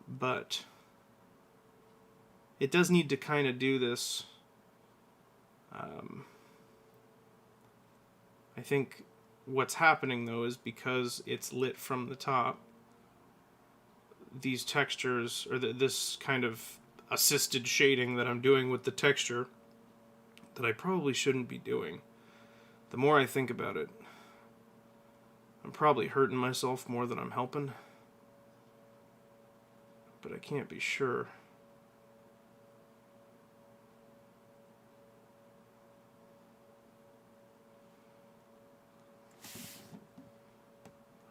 but it does need to kind of do this. I think what's happening though is because it's lit from the top, these textures, or this kind of assisted shading that I'm doing with the texture that I probably shouldn't be doing. The more I think about it, I'm probably hurting myself more than I'm helping, but I can't be sure.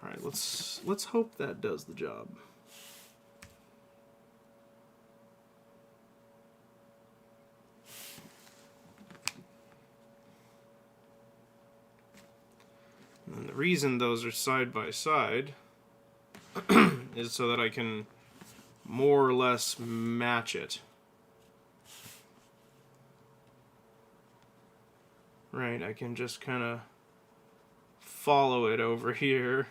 All right, let's hope that does the job. And the reason those are side by side is so that I can more or less match it. Right, I can just kind of follow it over here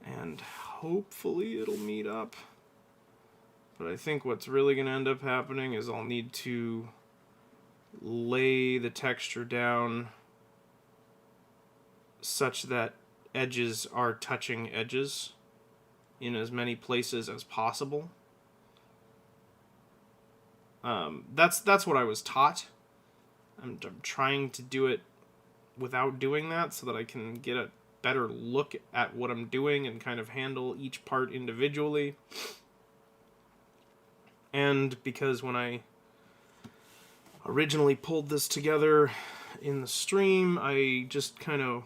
and hopefully it'll meet up. But I think what's really going to end up happening is I'll need to lay the texture down such that edges are touching edges in as many places as possible. That's what I was taught. I'm trying to do it without doing that so that I can get a better look at what I'm doing and kind of handle each part individually. And because when I originally pulled this together in the stream, I just kind of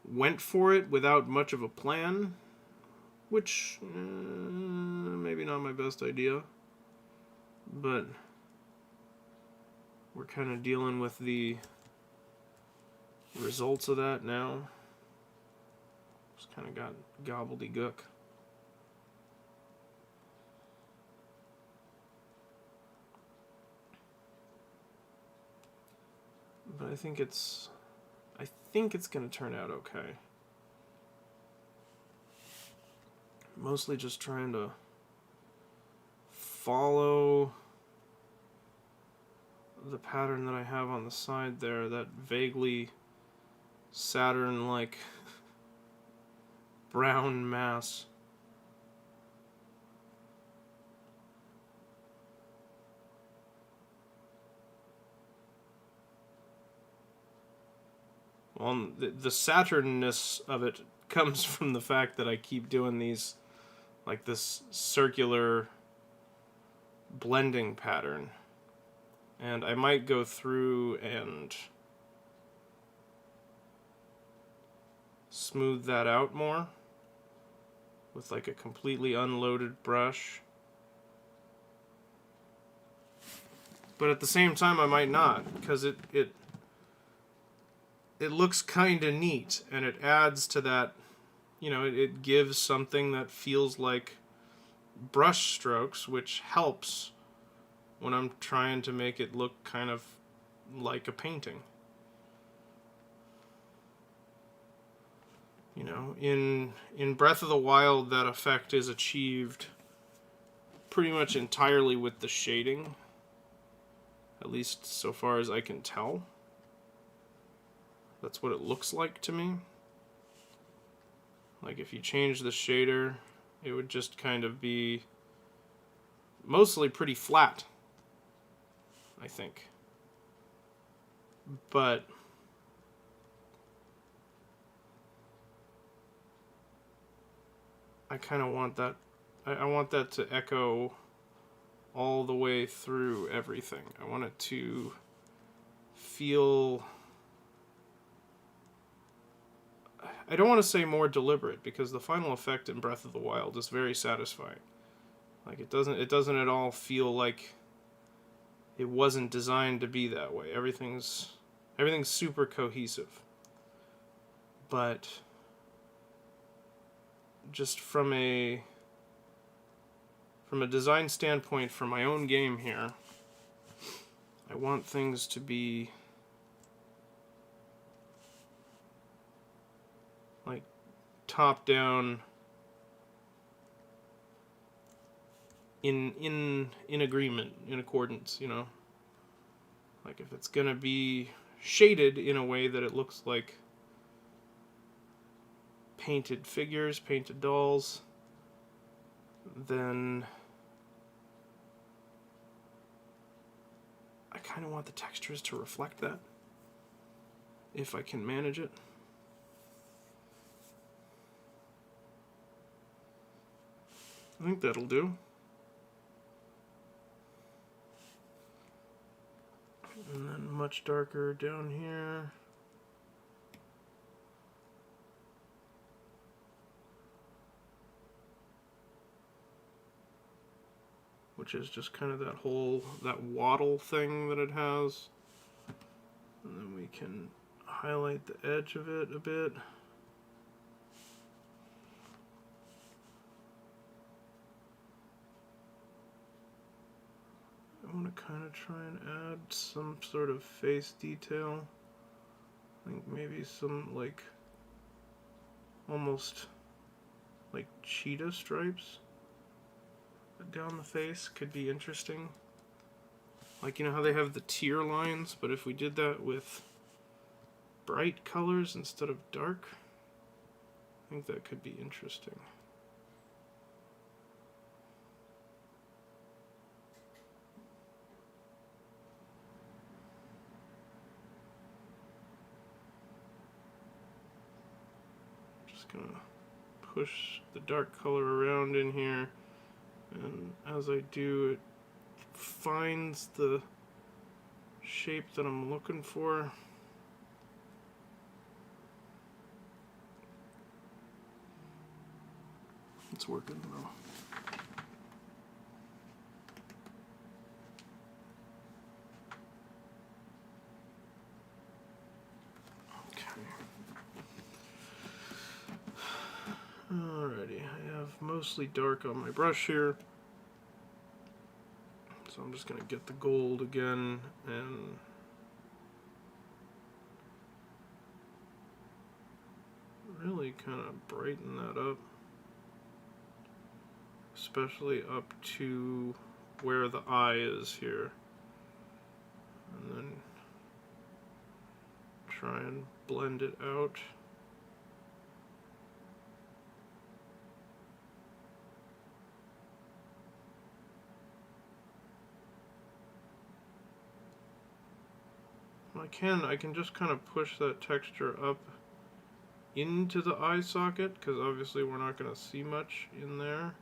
went for it without much of a plan, which maybe not my best idea, but we're kind of dealing with the results of that now. Just kind of got gobbledygook. But I think it's going to turn out okay. Mostly just trying to follow the pattern that I have on the side there, that vaguely Saturn-like brown mass. Well, the Saturn-ness of it comes from the fact that I keep doing these, like this circular blending pattern. And I might go through and smooth that out more with like a completely unloaded brush. But at the same time I might not, because it looks kind of neat, and it adds to that, you know, it gives something that feels like brush strokes, which helps when I'm trying to make it look kind of like a painting. You know, in Breath of the Wild, that effect is achieved pretty much entirely with the shading, At least so far as I can tell. That's what it looks like to me. Like if you change the shader, it would just kind of be mostly pretty flat, I think. But I kind of want that. I want that to echo all the way through everything. I want it to feel... I don't want to say more deliberate, because the final effect in Breath of the Wild is very satisfying. Like it doesn't at all feel like it wasn't designed to be that way. Everything's super cohesive. But just from a design standpoint for my own game here, I want things to be like top down, in agreement, in accordance, you know. Like if it's gonna be shaded in a way that it looks like painted figures, painted dolls, then I kind of want the textures to reflect that, if I can manage it. I think that'll do. And then much darker down here. Which is just kind of that waddle thing that it has. And then we can highlight the edge of it a bit. I want to kind of try and add some sort of face detail. I think maybe some like almost like cheetah stripes down the face could be interesting. Like, you know how they have the tear lines, but if we did that with bright colors instead of dark, I think that could be interesting. Just gonna push the dark color around in here, and as I do, it finds the shape that I'm looking for. It's working though. Alrighty, I have mostly dark on my brush here, so I'm just going to get the gold again and really kind of brighten that up, especially up to where the eye is here, and then try and blend it out. I can just kind of push that texture up into the eye socket, because obviously we're not going to see much in there.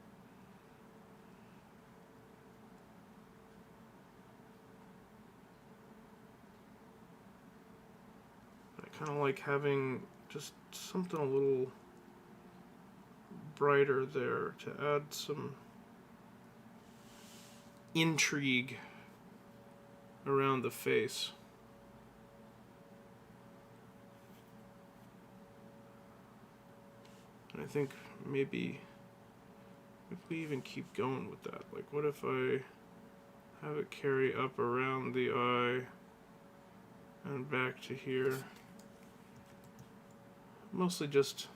I kind of like having just something a little brighter there to add some intrigue around the face. And I think maybe if we even keep going with that, like what if I have it carry up around the eye and back to here? Mostly just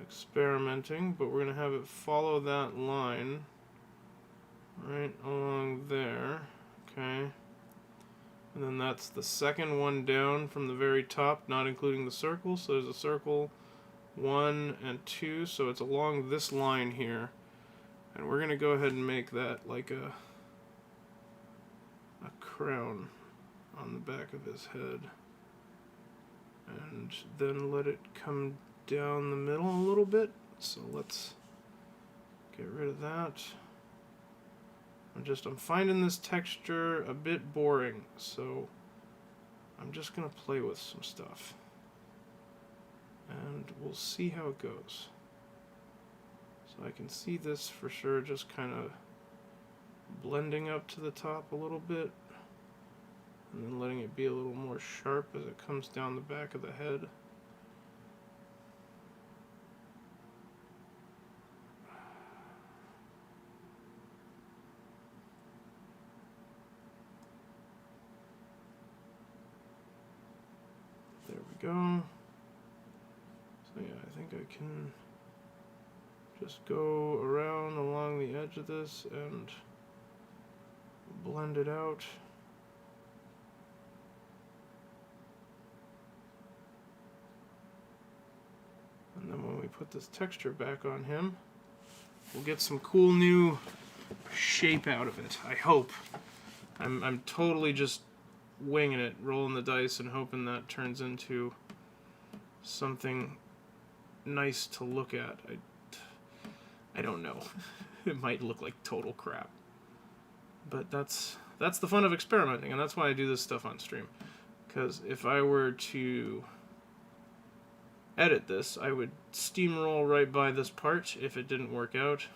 experimenting, but we're going to have it follow that line right along there, Okay. And then that's the second one down from the very top, not including the circle. So there's a circle 1 and 2, so it's along this line here. And we're going to go ahead and make that like a crown on the back of his head. And then let it come down the middle a little bit. So let's get rid of that. I'm finding this texture a bit boring, so I'm just going to play with some stuff. And we'll see how it goes. So I can see this for sure just kind of blending up to the top a little bit, and then letting it be a little more sharp as it comes down the back of the head. There we go. So yeah, I think I can just go around along the edge of this and blend it out. And then when we put this texture back on him, we'll get some cool new shape out of it, I hope. I'm totally just winging it, rolling the dice and hoping that turns into something nice to look at. I don't know. It might look like total crap. But that's the fun of experimenting, and that's why I do this stuff on stream. Because if I were to edit this, I would steamroll right by this part if it didn't work out.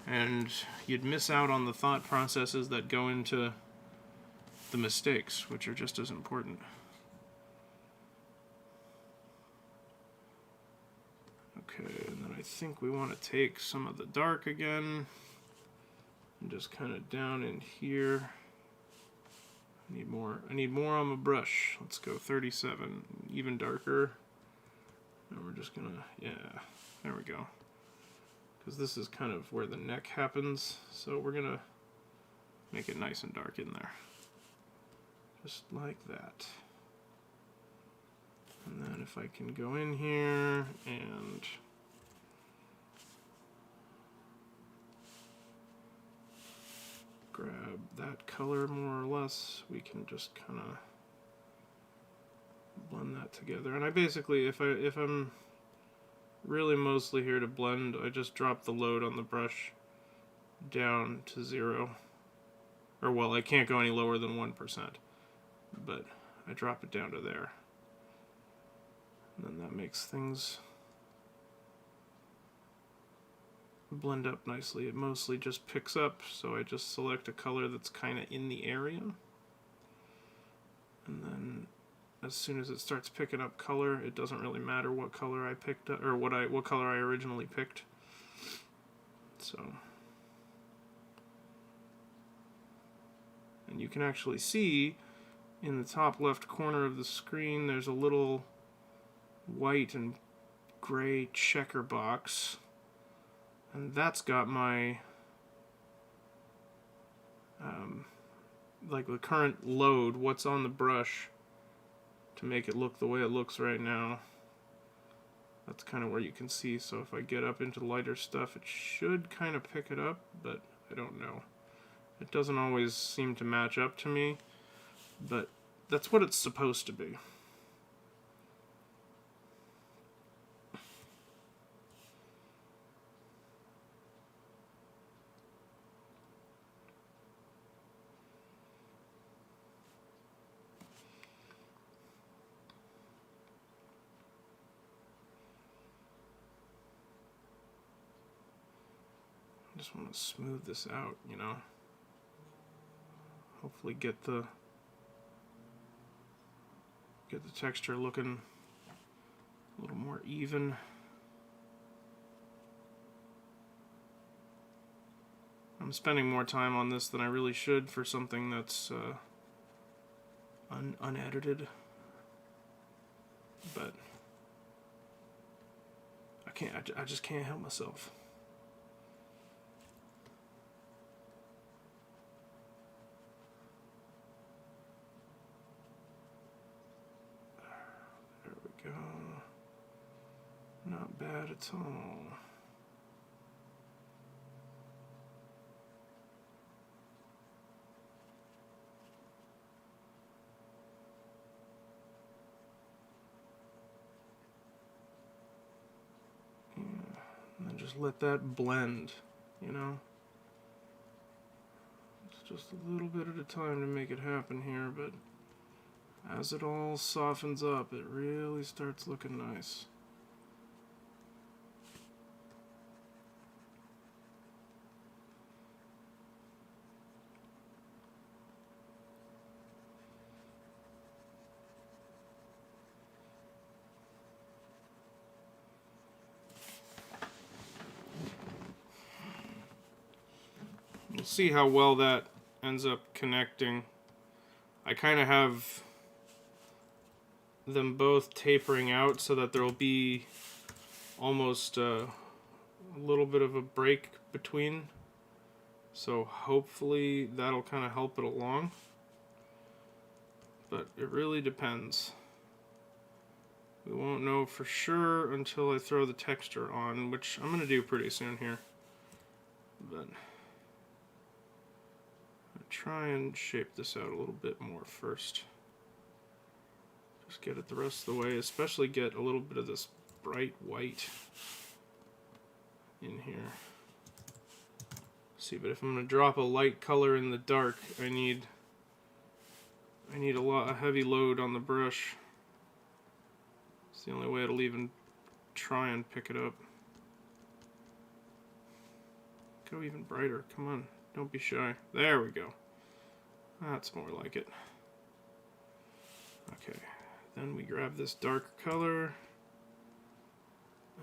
And you'd miss out on the thought processes that go into the mistakes, which are just as important. Okay, and then I think we want to take some of the dark again and just kind of down in here. I need more on my brush. Let's go 37, even darker. And we're just gonna, yeah, there we go. Because this is kind of where the neck happens, so we're gonna make it nice and dark in there. Just like that. And then if I can go in here and grab that color more or less, we can just kind of blend that together. And I basically, if I'm really mostly here to blend, I just drop the load on the brush down to 0. Or well, I can't go any lower than 1%, but I drop it down to there. And then that makes things blend up nicely. It mostly just picks up, so I just select a color that's kind of in the area. And then as soon as it starts picking up color, it doesn't really matter what color I picked up, or what color I originally picked. So, and you can actually see in the top left corner of the screen there's a little white and gray checker box, and that's got my like the current load, what's on the brush to make it look the way it looks right now. That's kind of where you can see. So if I get up into lighter stuff, it should kind of pick it up, but I don't know. It doesn't always seem to match up to me, but that's what it's supposed to be. I just want to smooth this out, you know. Hopefully get the texture looking a little more even. I'm spending more time on this than I really should for something that's unedited, but I just can't help myself. Not bad at all. Yeah. And then just let that blend, you know? It's just a little bit at a time to make it happen here, but as it all softens up, it really starts looking nice. We'll see how well that ends up connecting. I kind of have them both tapering out so that there will be almost a little bit of a break between. So hopefully that'll kind of help it along. But it really depends. We won't know for sure until I throw the texture on, which I'm going to do pretty soon here. But I'll try and shape this out a little bit more first. Just get it the rest of the way, especially get a little bit of this bright white in here. See, but if I'm going to drop a light color in the dark, I need a heavy load on the brush. It's the only way it'll even try and pick it up. Go even brighter, come on, don't be shy. There we go. That's more like it. Okay. Then we grab this darker color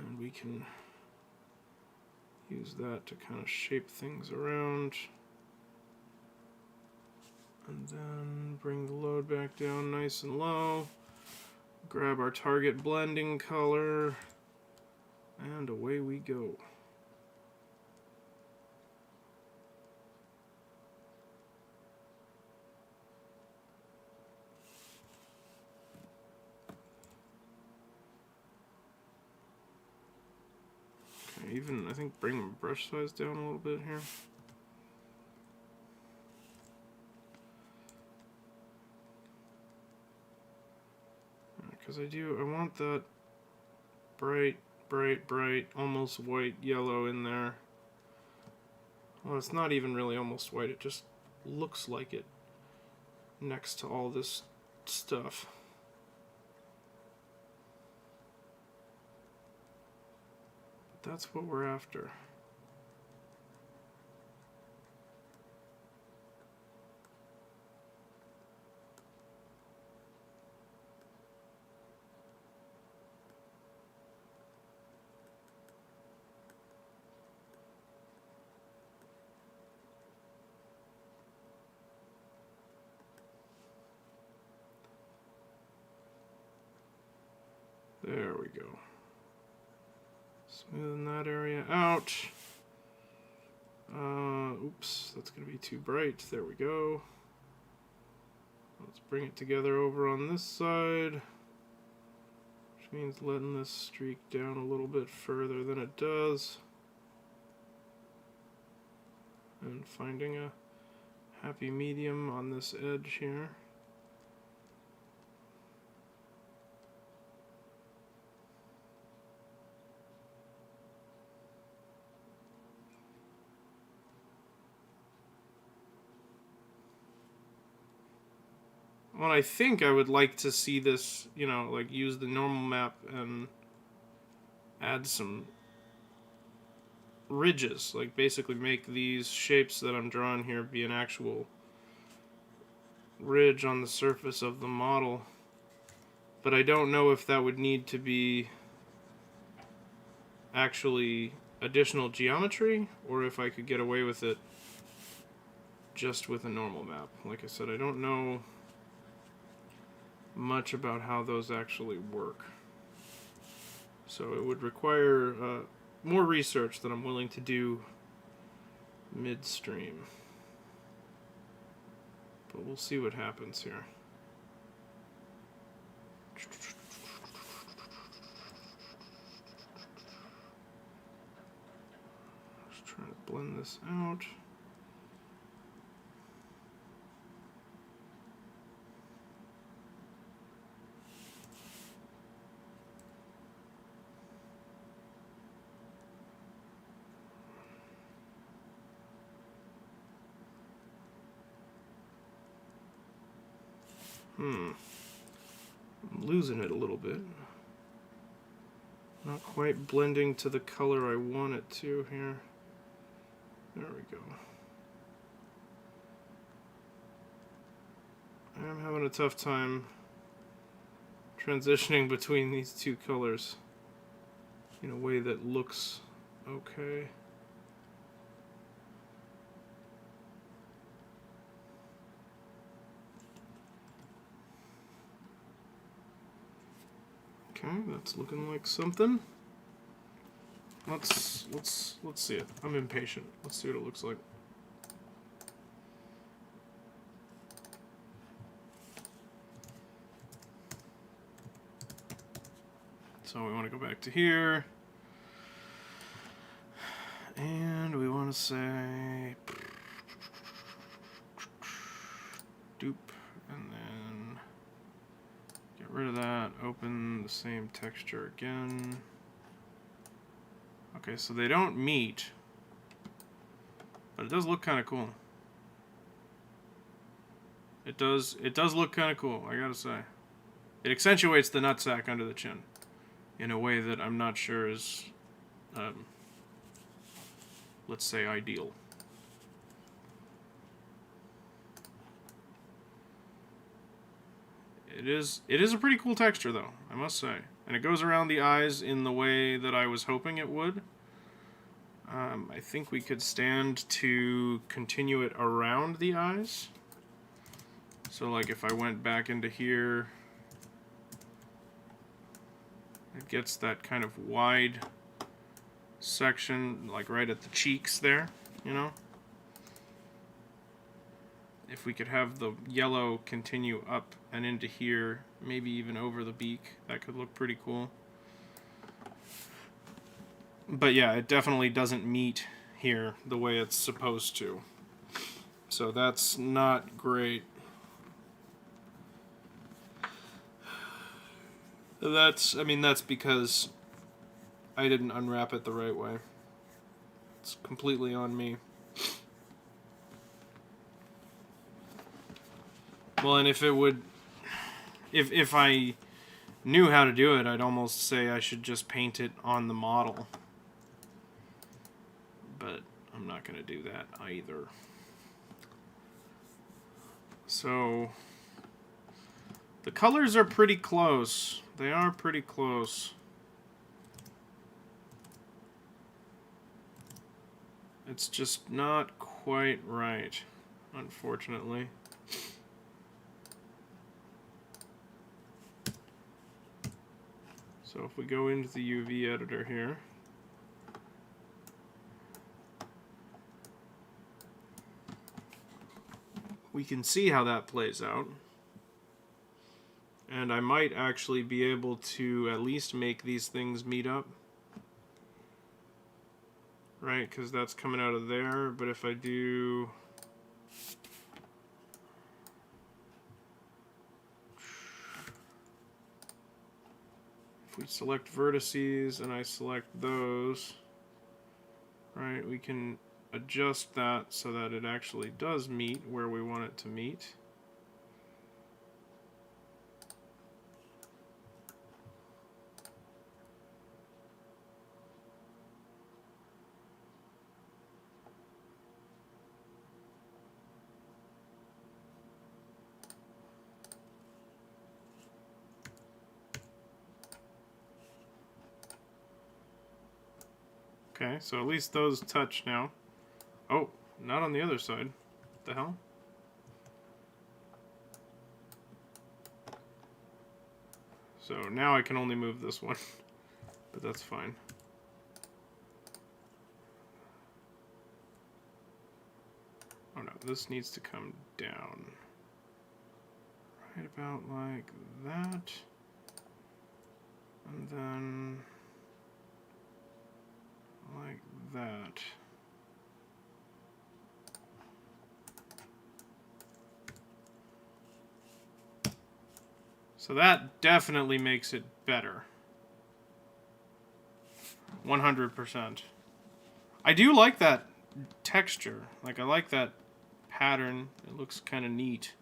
and we can use that to kind of shape things around. And then bring the load back down nice and low. Grab our target blending color and away we go. Even, I think, bring my brush size down a little bit here. Because I want that bright, almost white yellow in there. Well, it's not even really almost white, it just looks like it next to all this stuff. That's what we're after. There we go. Smoothing that area out. Oops, that's going to be too bright. There we go. Let's bring it together over on this side, which means letting this streak down a little bit further than it does. And finding a happy medium on this edge here. Well, I think I would like to see this, you know, like use the normal map and add some ridges, like basically make these shapes that I'm drawing here be an actual ridge on the surface of the model. But I don't know if that would need to be actually additional geometry, or if I could get away with it just with a normal map. Like I said, I don't know much about how those actually work. So it would require more research than I'm willing to do midstream. But we'll see what happens here. blend this out. I'm losing it a little bit. Not quite blending to the color I want it to here. There we go. I'm having a tough time transitioning between these two colors in a way that looks okay. Okay, that's looking like something. Let's see it. I'm impatient. Let's see what it looks like. So we want to go back to here. And we want to say dupe, and then get rid of that, open the same texture again. Okay, so they don't meet, but it does look kind of cool. It does look kind of cool, I gotta say. It accentuates the nutsack under the chin in a way that I'm not sure is, let's say, ideal. It is a pretty cool texture, though, I must say. And it goes around the eyes in the way that I was hoping it would. I think we could stand to continue it around the eyes. So, like, if I went back into here, it gets that kind of wide section, like right at the cheeks there, you know? If we could have the yellow continue up and into here, maybe even over the beak, that could look pretty cool. But yeah, it definitely doesn't meet here the way it's supposed to. So that's not great. That's because I didn't unwrap it the right way. It's completely on me. Well, and if I knew how to do it, I'd almost say I should just paint it on the model. But I'm not going to do that either. So the colors are pretty close. They are pretty close. It's just not quite right, unfortunately. So if we go into the UV editor here, we can see how that plays out. And I might actually be able to at least make these things meet up. Right, because that's coming out of there, but if I do... If we select vertices and I select those, right, we can adjust that so that it actually does meet where we want it to meet. Okay, so at least those touch now. Oh, not on the other side. What the hell? So now I can only move this one, but that's fine. Oh no, this needs to come down. Right about like that. And then like that. So that definitely makes it better. 100%. I do like that texture. Like, I like that pattern. It looks kind of neat.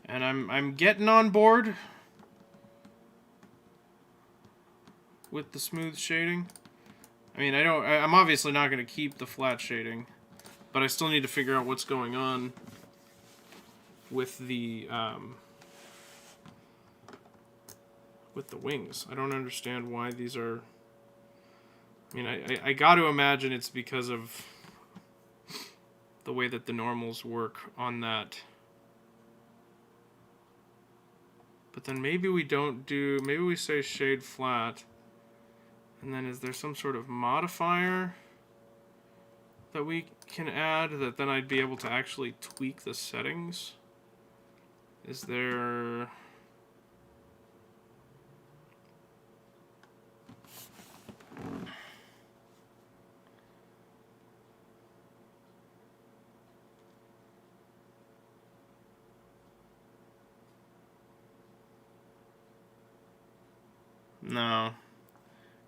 And I'm getting on board with the smooth shading. I mean, I'm obviously not going to keep the flat shading, but I still need to figure out what's going on with the wings. I don't understand why these are... I mean, I got to imagine it's because of the way that the normals work on that. But then maybe we don't do... Maybe we say shade flat. And then is there some sort of modifier that we can add that then I'd be able to actually tweak the settings? Is there... No.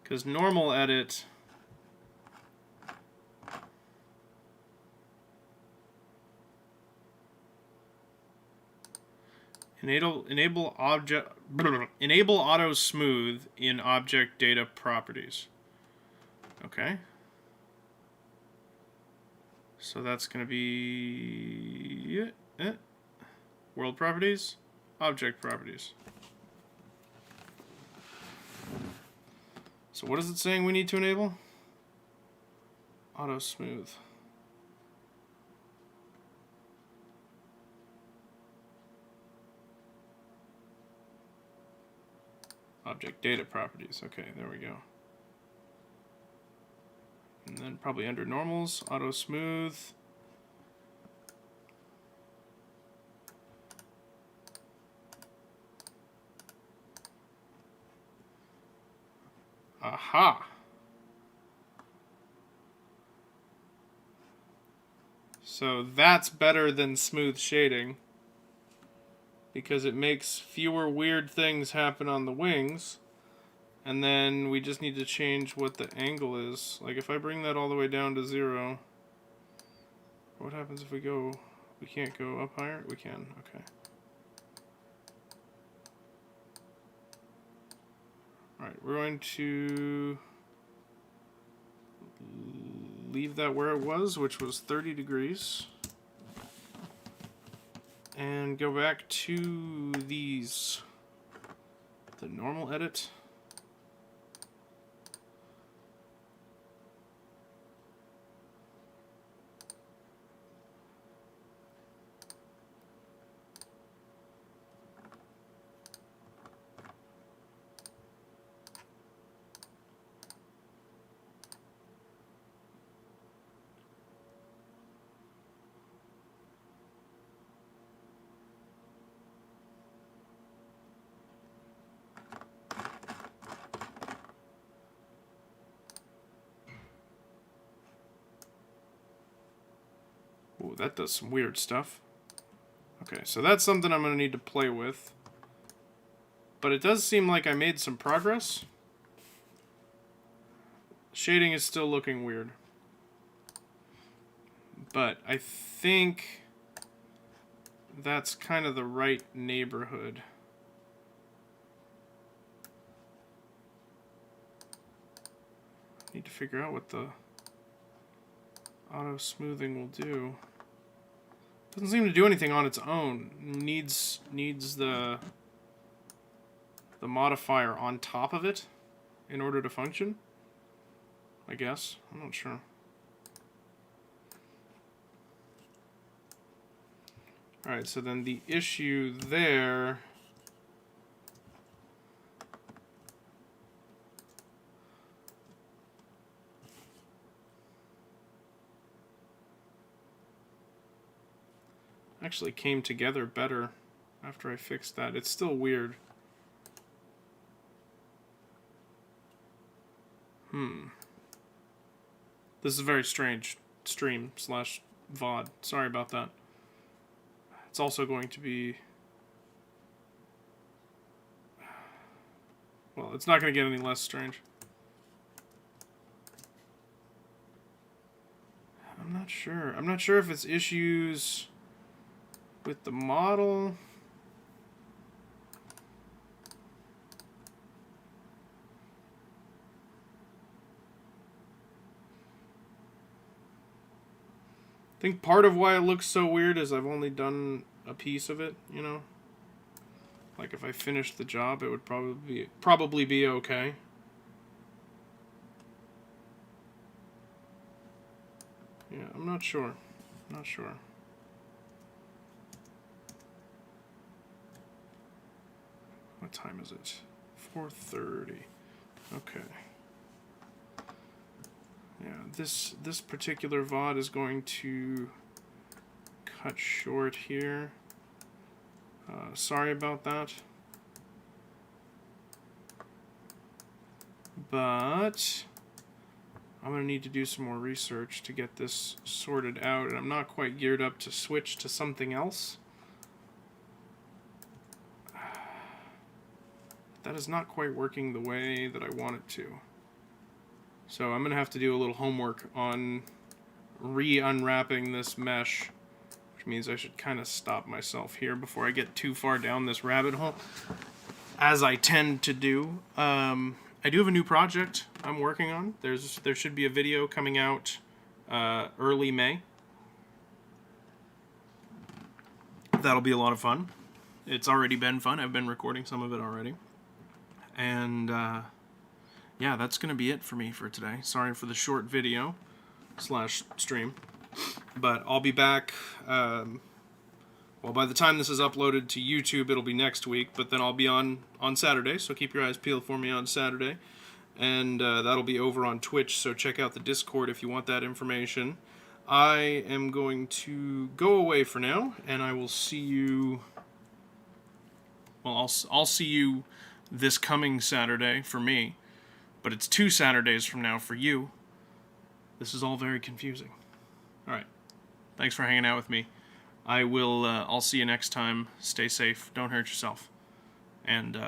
Because normal edit... Enable auto smooth in object data properties. Okay. So that's going to be world properties, object properties. So what is it saying we need to enable? Auto smooth. Object data properties. Okay, there we go. And then probably under normals, auto smooth. Aha! So that's better than smooth shading, because it makes fewer weird things happen on the wings. And then we just need to change what the angle is. Like if I bring that all the way down to 0, what happens if we can't go up higher? We can, okay. Alright, we're going to leave that where it was, which was 30 degrees. And go back to the normal edit. Ooh, that does some weird stuff. Okay, so that's something I'm going to need to play with. But it does seem like I made some progress. Shading is still looking weird. But I think that's kind of the right neighborhood. Need to figure out what the auto smoothing will do. Doesn't seem to do anything on its own. Needs the modifier on top of it in order to function, I guess. I'm not sure. Alright, so then the issue there actually came together better after I fixed that. It's still weird. This is a very strange stream / VOD. Sorry about that. It's also going to be Well, it's not going to get any less strange. I'm not sure. I'm not sure if it's issues with the model. I think part of why it looks so weird is I've only done a piece of it, you know? Like if I finished the job, it would probably be okay. Yeah, I'm not sure. Not sure. What time is it? 4:30. Okay. Yeah, this particular VOD is going to cut short here. Sorry about that. But I'm going to need to do some more research to get this sorted out, and I'm not quite geared up to switch to something else. That is not quite working the way that I want it to. So I'm going to have to do a little homework on re-unwrapping this mesh, which means I should kind of stop myself here before I get too far down this rabbit hole, as I tend to do. I do have a new project I'm working on. There should be a video coming out early May. That'll be a lot of fun. It's already been fun. I've been recording some of it already. And yeah, that's going to be it for me for today. Sorry for the short video / stream. But I'll be back, well, by the time this is uploaded to YouTube, it'll be next week, but then I'll be on Saturday, so keep your eyes peeled for me on Saturday. And that'll be over on Twitch, so check out the Discord if you want that information. I am going to go away for now, and I will see you... Well, I'll see you this coming Saturday for me, but it's 2 Saturdays from now for you. This is all very confusing. Alright, thanks for hanging out with me. I'll see you next time. Stay safe, don't hurt yourself, and